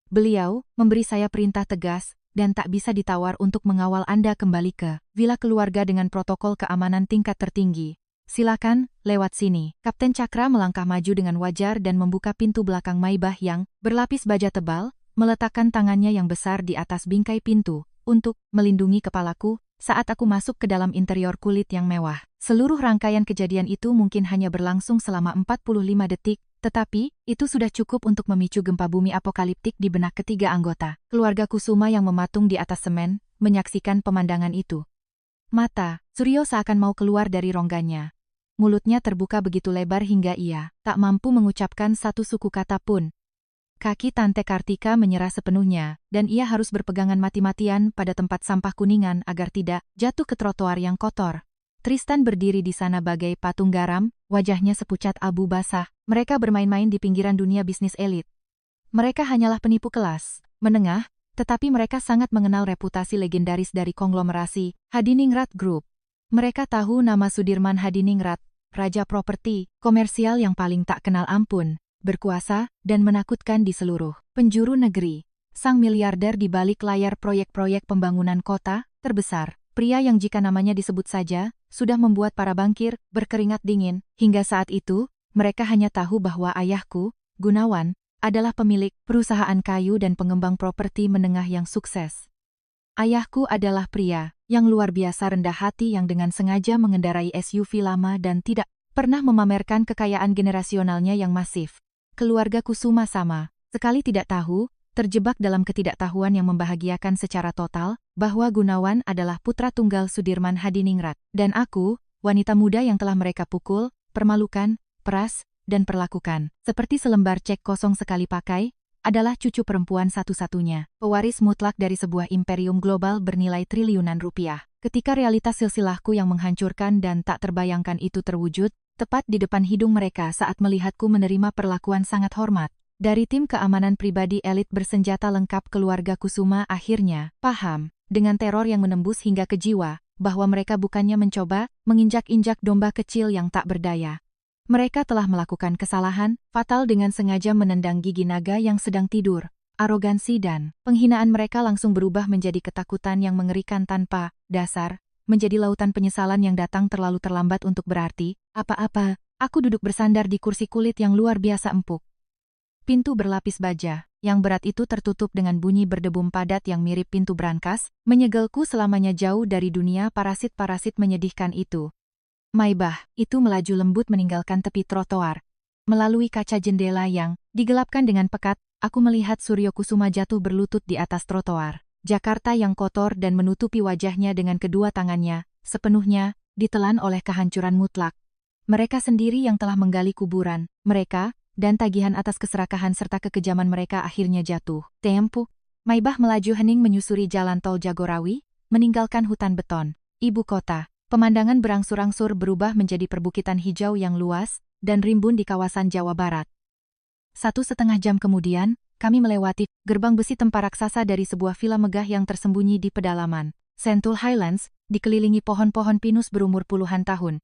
Beliau memberi saya perintah tegas dan tak bisa ditawar untuk mengawal Anda kembali ke villa keluarga dengan protokol keamanan tingkat tertinggi. Silakan, lewat sini. Kapten Cakra melangkah maju dengan wajar dan membuka pintu belakang Maybach yang berlapis baja tebal, meletakkan tangannya yang besar di atas bingkai pintu untuk melindungi kepalaku saat aku masuk ke dalam interior kulit yang mewah. Seluruh rangkaian kejadian itu mungkin hanya berlangsung selama 45 detik, tetapi itu sudah cukup untuk memicu gempa bumi apokaliptik di benak ketiga anggota keluarga Kusuma yang mematung di atas semen, menyaksikan pemandangan itu. Mata Suryo seakan mau keluar dari rongganya. Mulutnya terbuka begitu lebar hingga ia tak mampu mengucapkan satu suku kata pun. Kaki Tante Kartika menyerah sepenuhnya, dan ia harus berpegangan mati-matian pada tempat sampah kuningan agar tidak jatuh ke trotoar yang kotor. Tristan berdiri di sana bagai patung garam, wajahnya sepucat abu basah. Mereka bermain-main di pinggiran dunia bisnis elit. Mereka hanyalah penipu kelas menengah, tetapi mereka sangat mengenal reputasi legendaris dari konglomerasi Hadiningrat Group. Mereka tahu nama Sudirman Hadiningrat, raja properti komersial yang paling tak kenal ampun, berkuasa, dan menakutkan di seluruh penjuru negeri. Sang miliarder di balik layar proyek-proyek pembangunan kota terbesar. Pria yang jika namanya disebut saja, sudah membuat para bankir berkeringat dingin. Hingga saat itu, mereka hanya tahu bahwa ayahku, Gunawan, adalah pemilik perusahaan kayu dan pengembang properti menengah yang sukses. Ayahku adalah pria yang luar biasa rendah hati yang dengan sengaja mengendarai SUV lama dan tidak pernah memamerkan kekayaan generasionalnya yang masif. Keluarga Kusuma sama sekali tidak tahu, terjebak dalam ketidaktahuan yang membahagiakan secara total, bahwa Gunawan adalah putra tunggal Sudirman Hadiningrat. Dan aku, wanita muda yang telah mereka pukul, permalukan, peras, dan perlakukan seperti selembar cek kosong sekali pakai, adalah cucu perempuan satu-satunya, pewaris mutlak dari sebuah imperium global bernilai triliunan rupiah. Ketika realitas silsilahku yang menghancurkan dan tak terbayangkan itu terwujud, tepat di depan hidung mereka saat melihatku menerima perlakuan sangat hormat dari tim keamanan pribadi elit bersenjata lengkap keluarga Kusuma, akhirnya paham, dengan teror yang menembus hingga ke jiwa, bahwa mereka bukannya mencoba menginjak-injak domba kecil yang tak berdaya. Mereka telah melakukan kesalahan fatal dengan sengaja menendang gigi naga yang sedang tidur. Arogansi dan penghinaan mereka langsung berubah menjadi ketakutan yang mengerikan tanpa dasar. menjadi lautan penyesalan yang datang terlalu terlambat untuk berarti apa-apa. Aku duduk bersandar di kursi kulit yang luar biasa empuk. Pintu berlapis baja, yang berat itu tertutup dengan bunyi berdebum padat yang mirip pintu brankas, menyegelku selamanya jauh dari dunia parasit-parasit menyedihkan itu. Maibah, itu melaju lembut meninggalkan tepi trotoar. Melalui kaca jendela yang digelapkan dengan pekat, aku melihat Suryo Kusuma jatuh berlutut di atas trotoar. Jakarta yang kotor dan menutupi wajahnya dengan kedua tangannya, sepenuhnya ditelan oleh kehancuran mutlak. Mereka sendiri yang telah menggali kuburan, mereka, dan tagihan atas keserakahan serta kekejaman mereka akhirnya jatuh. Tempo. Maibah melaju hening menyusuri jalan tol Jagorawi, meninggalkan hutan beton. Ibu kota. Pemandangan berangsur-angsur berubah menjadi perbukitan hijau yang luas, dan rimbun di kawasan Jawa Barat. 1,5 jam kemudian, kami melewati gerbang besi tempat raksasa dari sebuah villa megah yang tersembunyi di pedalaman Sentul Highlands, dikelilingi pohon-pohon pinus berumur puluhan tahun.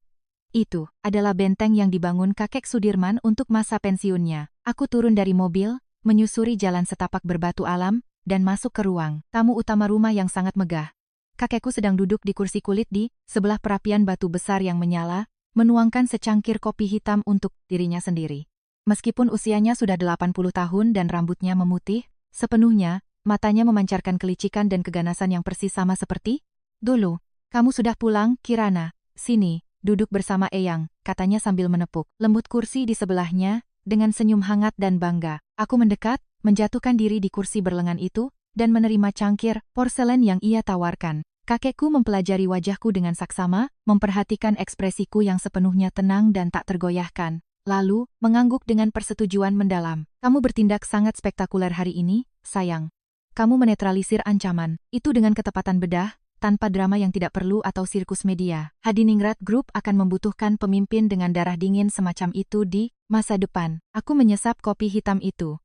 Itu adalah benteng yang dibangun kakek Sudirman untuk masa pensiunnya. Aku turun dari mobil, menyusuri jalan setapak berbatu alam, dan masuk ke ruang tamu utama rumah yang sangat megah. Kakekku sedang duduk di kursi kulit di sebelah perapian batu besar yang menyala, menuangkan secangkir kopi hitam untuk dirinya sendiri. Meskipun usianya sudah 80 tahun dan rambutnya memutih, sepenuhnya, matanya memancarkan kelicikan dan keganasan yang persis sama seperti dulu. Kamu sudah pulang, Kirana. Sini. Duduk bersama Eyang, katanya sambil menepuk lembut kursi di sebelahnya, dengan senyum hangat dan bangga. Aku mendekat, menjatuhkan diri di kursi berlengan itu, dan menerima cangkir porselen yang ia tawarkan. Kakekku mempelajari wajahku dengan saksama, memperhatikan ekspresiku yang sepenuhnya tenang dan tak tergoyahkan. Lalu, mengangguk dengan persetujuan mendalam. Kamu bertindak sangat spektakuler hari ini, sayang. Kamu menetralisir ancaman, itu dengan ketepatan bedah, tanpa drama yang tidak perlu atau sirkus media. Hadiningrat Group akan membutuhkan pemimpin dengan darah dingin semacam itu di masa depan. Aku menyesap kopi hitam itu.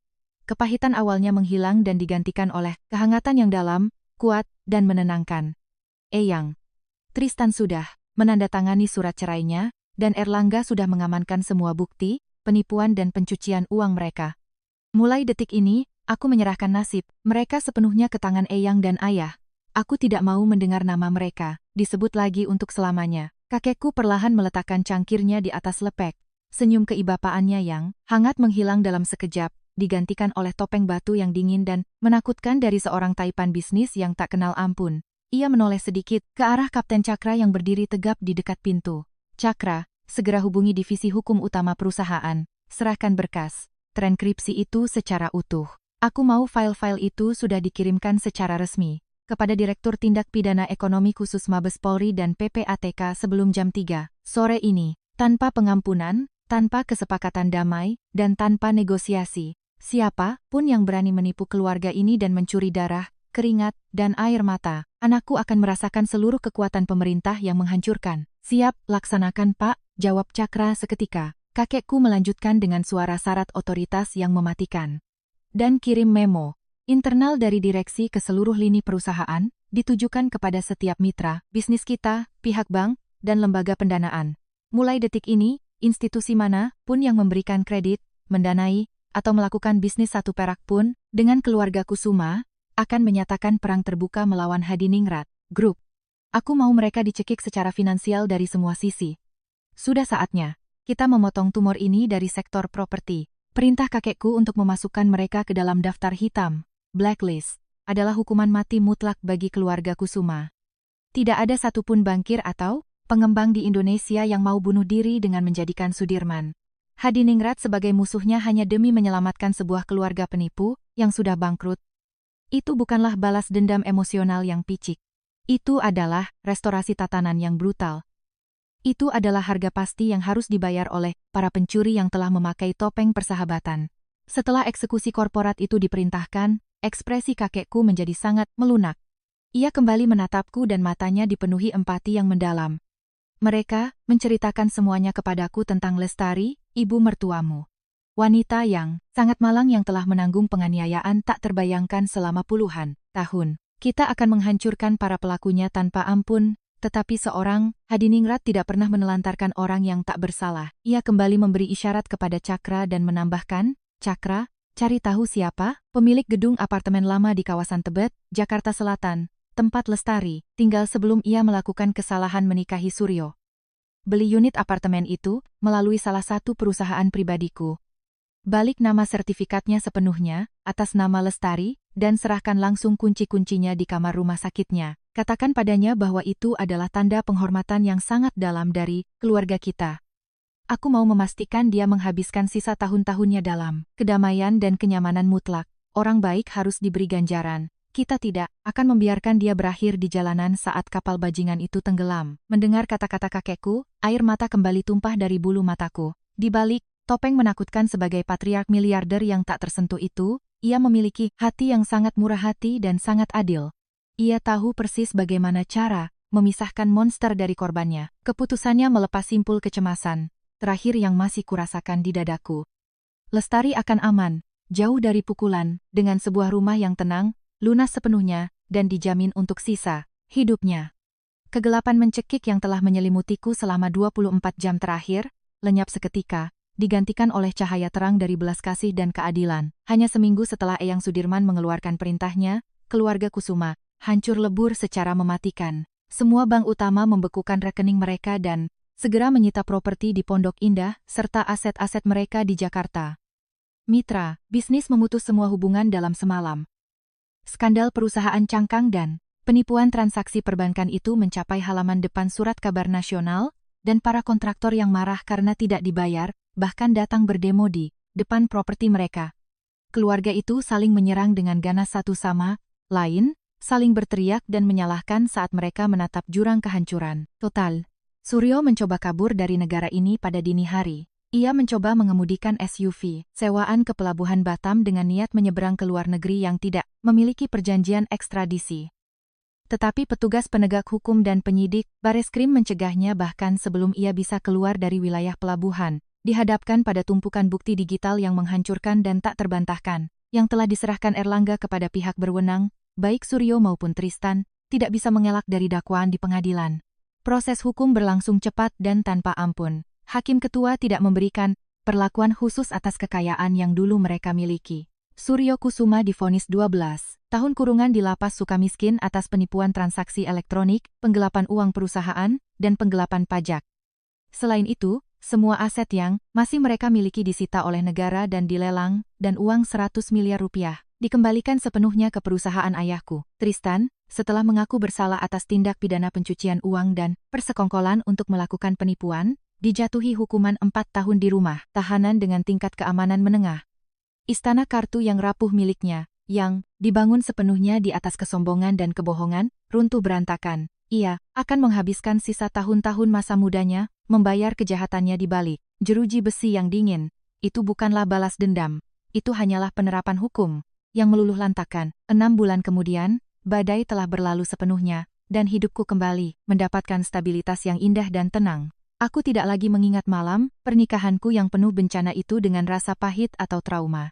Kepahitan awalnya menghilang dan digantikan oleh kehangatan yang dalam, kuat, dan menenangkan. Eyang. Tristan sudah menandatangani surat cerainya, dan Erlangga sudah mengamankan semua bukti, penipuan dan pencucian uang mereka. Mulai detik ini, aku menyerahkan nasib mereka sepenuhnya ke tangan Eyang dan Ayah. Aku tidak mau mendengar nama mereka disebut lagi untuk selamanya. Kakekku perlahan meletakkan cangkirnya di atas lepek. Senyum keibapaannya yang hangat menghilang dalam sekejap, digantikan oleh topeng batu yang dingin dan menakutkan dari seorang taipan bisnis yang tak kenal ampun. Ia menoleh sedikit ke arah Kapten Cakra yang berdiri tegap di dekat pintu. Cakra, segera hubungi divisi hukum utama perusahaan. Serahkan berkas transkripsi itu secara utuh. Aku mau file-file itu sudah dikirimkan secara resmi kepada Direktur Tindak Pidana Ekonomi Khusus Mabes Polri dan PPATK sebelum jam 3 sore ini, tanpa pengampunan, tanpa kesepakatan damai, dan tanpa negosiasi. Siapa pun yang berani menipu keluarga ini dan mencuri darah, keringat, dan air mata, anakku akan merasakan seluruh kekuatan pemerintah yang menghancurkan. Siap, laksanakan Pak, jawab Cakra seketika. Kakekku melanjutkan dengan suara syarat otoritas yang mematikan. Dan kirim memo internal dari direksi ke seluruh lini perusahaan, ditujukan kepada setiap mitra, bisnis kita, pihak bank, dan lembaga pendanaan. Mulai detik ini, institusi mana pun yang memberikan kredit, mendanai, atau melakukan bisnis satu perak pun, dengan keluarga Kusuma, akan menyatakan perang terbuka melawan Hadiningrat Group. Aku mau mereka dicekik secara finansial dari semua sisi. Sudah saatnya kita memotong tumor ini dari sektor properti. Perintah kakekku untuk memasukkan mereka ke dalam daftar hitam, blacklist, adalah hukuman mati mutlak bagi keluarga Kusuma. Tidak ada satupun bankir atau pengembang di Indonesia yang mau bunuh diri dengan menjadikan Sudirman Hadiningrat sebagai musuhnya hanya demi menyelamatkan sebuah keluarga penipu yang sudah bangkrut. Itu bukanlah balas dendam emosional yang picik. Itu adalah restorasi tatanan yang brutal. Itu adalah harga pasti yang harus dibayar oleh para pencuri yang telah memakai topeng persahabatan. Setelah eksekusi korporat itu diperintahkan, ekspresi kakekku menjadi sangat melunak. Ia kembali menatapku dan matanya dipenuhi empati yang mendalam. Mereka menceritakan semuanya kepadaku tentang Lestari, ibu mertuamu. Wanita yang sangat malang yang telah menanggung penganiayaan tak terbayangkan selama puluhan tahun. Kita akan menghancurkan para pelakunya tanpa ampun. Tetapi seorang Hadiningrat tidak pernah menelantarkan orang yang tak bersalah. Ia kembali memberi isyarat kepada Cakra dan menambahkan, Cakra, cari tahu siapa pemilik gedung apartemen lama di kawasan Tebet, Jakarta Selatan. tempat Lestari tinggal sebelum ia melakukan kesalahan menikahi Suryo. Beli unit apartemen itu melalui salah satu perusahaan pribadiku. Balik nama sertifikatnya sepenuhnya atas nama Lestari dan serahkan langsung kunci-kuncinya di kamar rumah sakitnya. Katakan padanya bahwa itu adalah tanda penghormatan yang sangat dalam dari keluarga kita. Aku mau memastikan dia menghabiskan sisa tahun-tahunnya dalam kedamaian dan kenyamanan mutlak. Orang baik harus diberi ganjaran. Kita tidak akan membiarkan dia berakhir di jalanan saat kapal bajingan itu tenggelam. Mendengar kata-kata kakekku, air mata kembali tumpah dari bulu mataku. Di balik topeng menakutkan sebagai patriark miliarder yang tak tersentuh itu, ia memiliki hati yang sangat murah hati dan sangat adil. Ia tahu persis bagaimana cara memisahkan monster dari korbannya. Keputusannya melepas simpul kecemasan terakhir yang masih kurasakan di dadaku. Lestari akan aman, jauh dari pukulan, dengan sebuah rumah yang tenang, lunas sepenuhnya, dan dijamin untuk sisa hidupnya. Kegelapan mencekik yang telah menyelimutiku selama 24 jam terakhir, lenyap seketika, digantikan oleh cahaya terang dari belas kasih dan keadilan. Hanya seminggu setelah Eyang Sudirman mengeluarkan perintahnya, keluarga Kusuma hancur lebur secara mematikan. Semua bank utama membekukan rekening mereka dan segera menyita properti di Pondok Indah serta aset-aset mereka di Jakarta. Mitra bisnis memutus semua hubungan dalam semalam. Skandal perusahaan cangkang dan penipuan transaksi perbankan itu mencapai halaman depan surat kabar nasional, dan para kontraktor yang marah karena tidak dibayar, bahkan datang berdemo di depan properti mereka. Keluarga itu saling menyerang dengan ganas satu sama lain, saling berteriak dan menyalahkan saat mereka menatap jurang kehancuran total. Suryo mencoba kabur dari negara ini pada dini hari. Ia mencoba mengemudikan SUV sewaan ke pelabuhan Batam dengan niat menyeberang ke luar negeri yang tidak memiliki perjanjian ekstradisi. Tetapi petugas penegak hukum dan penyidik Bareskrim mencegahnya bahkan sebelum ia bisa keluar dari wilayah pelabuhan, dihadapkan pada tumpukan bukti digital yang menghancurkan dan tak terbantahkan, yang telah diserahkan Erlangga kepada pihak berwenang, baik Suryo maupun Tristan, tidak bisa mengelak dari dakwaan di pengadilan. Proses hukum berlangsung cepat dan tanpa ampun. Hakim ketua tidak memberikan perlakuan khusus atas kekayaan yang dulu mereka miliki. Suryo Kusuma divonis 12 tahun kurungan di Lapas Sukamiskin atas penipuan transaksi elektronik, penggelapan uang perusahaan, dan penggelapan pajak. Selain itu, semua aset yang masih mereka miliki disita oleh negara dan dilelang, dan uang 100 miliar rupiah dikembalikan sepenuhnya ke perusahaan ayahku, Tristan, setelah mengaku bersalah atas tindak pidana pencucian uang dan persekongkolan untuk melakukan penipuan, dijatuhi hukuman 4 tahun di rumah tahanan dengan tingkat keamanan menengah. Istana kartu yang rapuh miliknya, yang dibangun sepenuhnya di atas kesombongan dan kebohongan, runtuh berantakan. Ia akan menghabiskan sisa tahun-tahun masa mudanya, membayar kejahatannya di balik jeruji besi yang dingin. Itu bukanlah balas dendam. Itu hanyalah penerapan hukum yang meluluh lantakan. 6 bulan kemudian, badai telah berlalu sepenuhnya, dan hidupku kembali mendapatkan stabilitas yang indah dan tenang. Aku tidak lagi mengingat malam pernikahanku yang penuh bencana itu dengan rasa pahit atau trauma.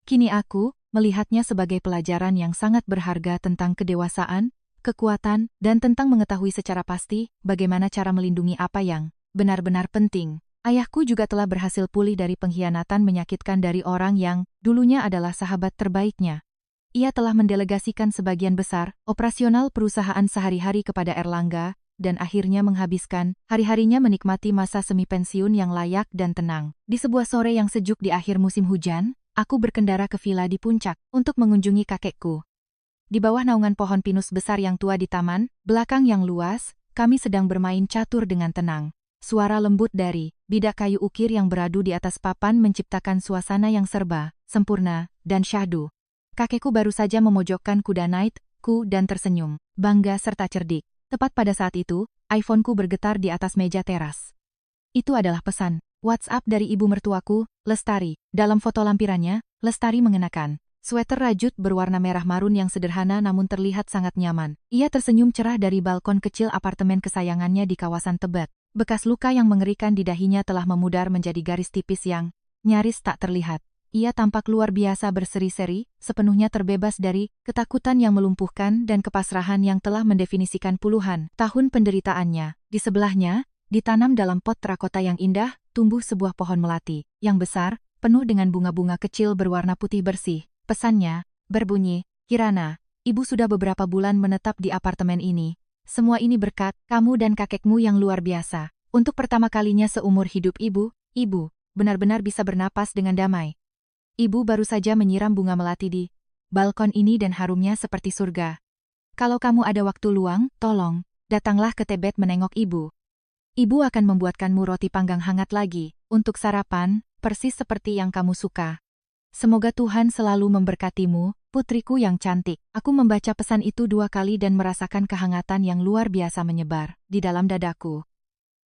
Kini aku melihatnya sebagai pelajaran yang sangat berharga tentang kedewasaan, kekuatan, dan tentang mengetahui secara pasti bagaimana cara melindungi apa yang benar-benar penting. Ayahku juga telah berhasil pulih dari pengkhianatan menyakitkan dari orang yang dulunya adalah sahabat terbaiknya. Ia telah mendelegasikan sebagian besar operasional perusahaan sehari-hari kepada Erlangga, dan akhirnya menghabiskan hari-harinya menikmati masa semi pensiun yang layak dan tenang. Di sebuah sore yang sejuk di akhir musim hujan, aku berkendara ke villa di puncak untuk mengunjungi kakekku. Di bawah naungan pohon pinus besar yang tua di taman belakang yang luas, kami sedang bermain catur dengan tenang. Suara lembut dari bidak kayu ukir yang beradu di atas papan menciptakan suasana yang serba sempurna dan syahdu. Kakekku baru saja memojokkan kuda Knight-ku dan tersenyum, bangga serta cerdik. Tepat pada saat itu, iPhone-ku bergetar di atas meja teras. Itu adalah pesan WhatsApp dari ibu mertuaku, Lestari. Dalam foto lampirannya, Lestari mengenakan sweater rajut berwarna merah marun yang sederhana namun terlihat sangat nyaman. Ia tersenyum cerah dari balkon kecil apartemen kesayangannya di kawasan Tebet. Bekas luka yang mengerikan di dahinya telah memudar menjadi garis tipis yang nyaris tak terlihat. Ia tampak luar biasa berseri-seri, sepenuhnya terbebas dari ketakutan yang melumpuhkan dan kepasrahan yang telah mendefinisikan puluhan tahun penderitaannya. Di sebelahnya, ditanam dalam pot terakota yang indah, tumbuh sebuah pohon melati yang besar, penuh dengan bunga-bunga kecil berwarna putih bersih. Pesannya berbunyi, Kirana, Ibu sudah beberapa bulan menetap di apartemen ini. Semua ini berkat kamu dan kakekmu yang luar biasa. Untuk pertama kalinya seumur hidup ibu benar-benar bisa bernapas dengan damai. Ibu baru saja menyiram bunga melati di balkon ini dan harumnya seperti surga. Kalau kamu ada waktu luang, tolong, datanglah ke Tebet menengok ibu. Ibu akan membuatkanmu roti panggang hangat lagi, untuk sarapan, persis seperti yang kamu suka. Semoga Tuhan selalu memberkatimu, putriku yang cantik. Aku membaca pesan itu 2 kali dan merasakan kehangatan yang luar biasa menyebar di dalam dadaku.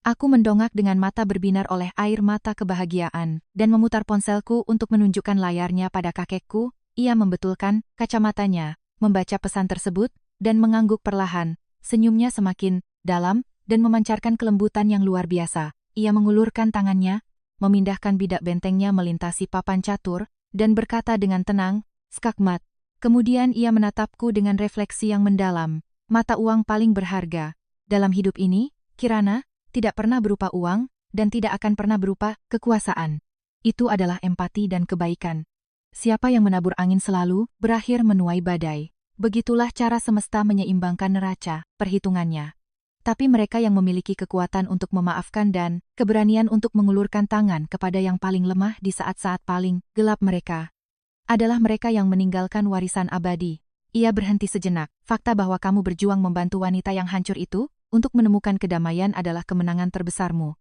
Aku mendongak dengan mata berbinar oleh air mata kebahagiaan, dan memutar ponselku untuk menunjukkan layarnya pada kakekku. Ia membetulkan kacamatanya, membaca pesan tersebut, dan mengangguk perlahan. Senyumnya semakin dalam, dan memancarkan kelembutan yang luar biasa. Ia mengulurkan tangannya, memindahkan bidak bentengnya melintasi papan catur, dan berkata dengan tenang, "Skakmat." Kemudian ia menatapku dengan refleksi yang mendalam. Mata uang paling berharga dalam hidup ini, Kirana, tidak pernah berupa uang, dan tidak akan pernah berupa kekuasaan. Itu adalah empati dan kebaikan. Siapa yang menabur angin selalu, berakhir menuai badai. Begitulah cara semesta menyeimbangkan neraca, perhitungannya. Tapi mereka yang memiliki kekuatan untuk memaafkan dan keberanian untuk mengulurkan tangan kepada yang paling lemah di saat-saat paling gelap mereka, adalah mereka yang meninggalkan warisan abadi. Ia berhenti sejenak. Fakta bahwa kamu berjuang membantu wanita yang hancur itu, untuk menemukan kedamaian adalah kemenangan terbesarmu.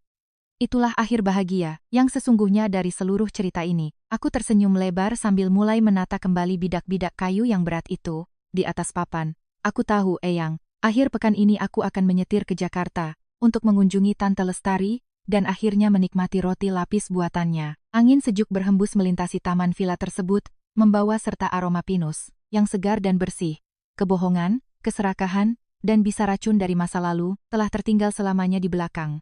Itulah akhir bahagia, yang sesungguhnya dari seluruh cerita ini. Aku tersenyum lebar sambil mulai menata kembali bidak-bidak kayu yang berat itu, di atas papan. Aku tahu, Eyang, akhir pekan ini aku akan menyetir ke Jakarta, untuk mengunjungi Tante Lestari, dan akhirnya menikmati roti lapis buatannya. Angin sejuk berhembus melintasi taman villa tersebut, membawa serta aroma pinus, yang segar dan bersih. Kebohongan, keserakahan, dan bisa racun dari masa lalu, telah tertinggal selamanya di belakang.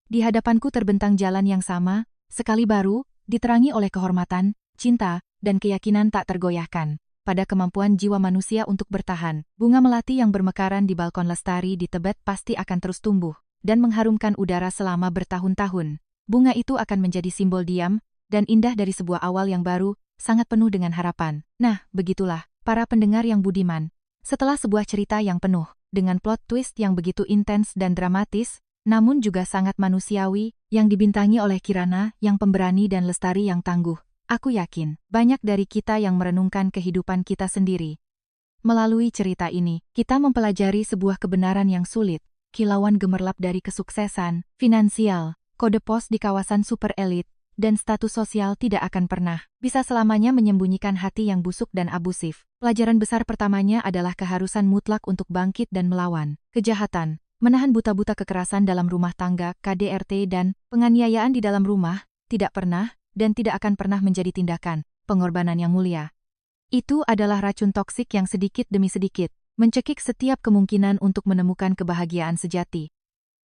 Di hadapanku terbentang jalan yang sama, sekali baru, diterangi oleh kehormatan, cinta, dan keyakinan tak tergoyahkan pada kemampuan jiwa manusia untuk bertahan. Bunga melati yang bermekaran di balkon Lestari di Tebet pasti akan terus tumbuh dan mengharumkan udara selama bertahun-tahun. Bunga itu akan menjadi simbol diam dan indah dari sebuah awal yang baru, sangat penuh dengan harapan. Nah, begitulah, para pendengar yang budiman. Setelah sebuah cerita yang penuh dengan plot twist yang begitu intens dan dramatis, namun juga sangat manusiawi, yang dibintangi oleh Kirana yang pemberani dan Lestari yang tangguh, aku yakin, banyak dari kita yang merenungkan kehidupan kita sendiri. Melalui cerita ini, kita mempelajari sebuah kebenaran yang sulit, kilauan gemerlap dari kesuksesan, finansial, kode pos di kawasan super elit, dan status sosial tidak akan pernah bisa selamanya menyembunyikan hati yang busuk dan abusif. Pelajaran besar pertamanya adalah keharusan mutlak untuk bangkit dan melawan kejahatan, menahan buta-buta kekerasan dalam rumah tangga, KDRT, dan penganiayaan di dalam rumah, tidak pernah dan tidak akan pernah menjadi tindakan pengorbanan yang mulia. Itu adalah racun toksik yang sedikit demi sedikit mencekik setiap kemungkinan untuk menemukan kebahagiaan sejati.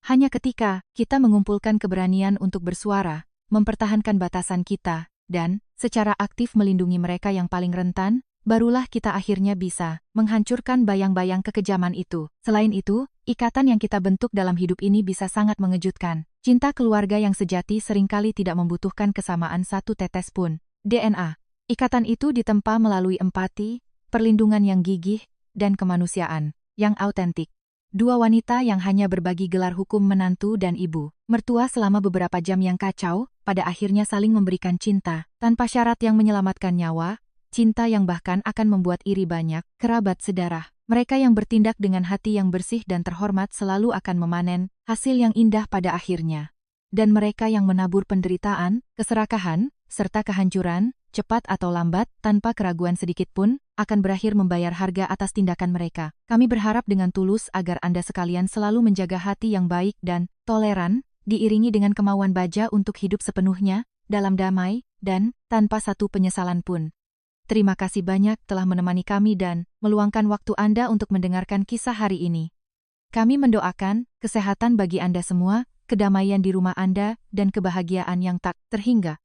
Hanya ketika kita mengumpulkan keberanian untuk bersuara, mempertahankan batasan kita, dan secara aktif melindungi mereka yang paling rentan, barulah kita akhirnya bisa menghancurkan bayang-bayang kekejaman itu. Selain itu, ikatan yang kita bentuk dalam hidup ini bisa sangat mengejutkan. Cinta keluarga yang sejati seringkali tidak membutuhkan kesamaan satu tetes pun DNA. Ikatan itu ditempa melalui empati, perlindungan yang gigih, dan kemanusiaan yang autentik. Dua wanita yang hanya berbagi gelar hukum menantu dan ibu mertua selama beberapa jam yang kacau, pada akhirnya saling memberikan cinta, tanpa syarat yang menyelamatkan nyawa, cinta yang bahkan akan membuat iri banyak kerabat sedarah. Mereka yang bertindak dengan hati yang bersih dan terhormat selalu akan memanen hasil yang indah pada akhirnya. Dan mereka yang menabur penderitaan, keserakahan, serta kehancuran, cepat atau lambat, tanpa keraguan sedikit pun, akan berakhir membayar harga atas tindakan mereka. Kami berharap dengan tulus agar Anda sekalian selalu menjaga hati yang baik dan toleran, diiringi dengan kemauan baja untuk hidup sepenuhnya, dalam damai, dan tanpa satu penyesalan pun. Terima kasih banyak telah menemani kami dan meluangkan waktu Anda untuk mendengarkan kisah hari ini. Kami mendoakan kesehatan bagi Anda semua, kedamaian di rumah Anda, dan kebahagiaan yang tak terhingga.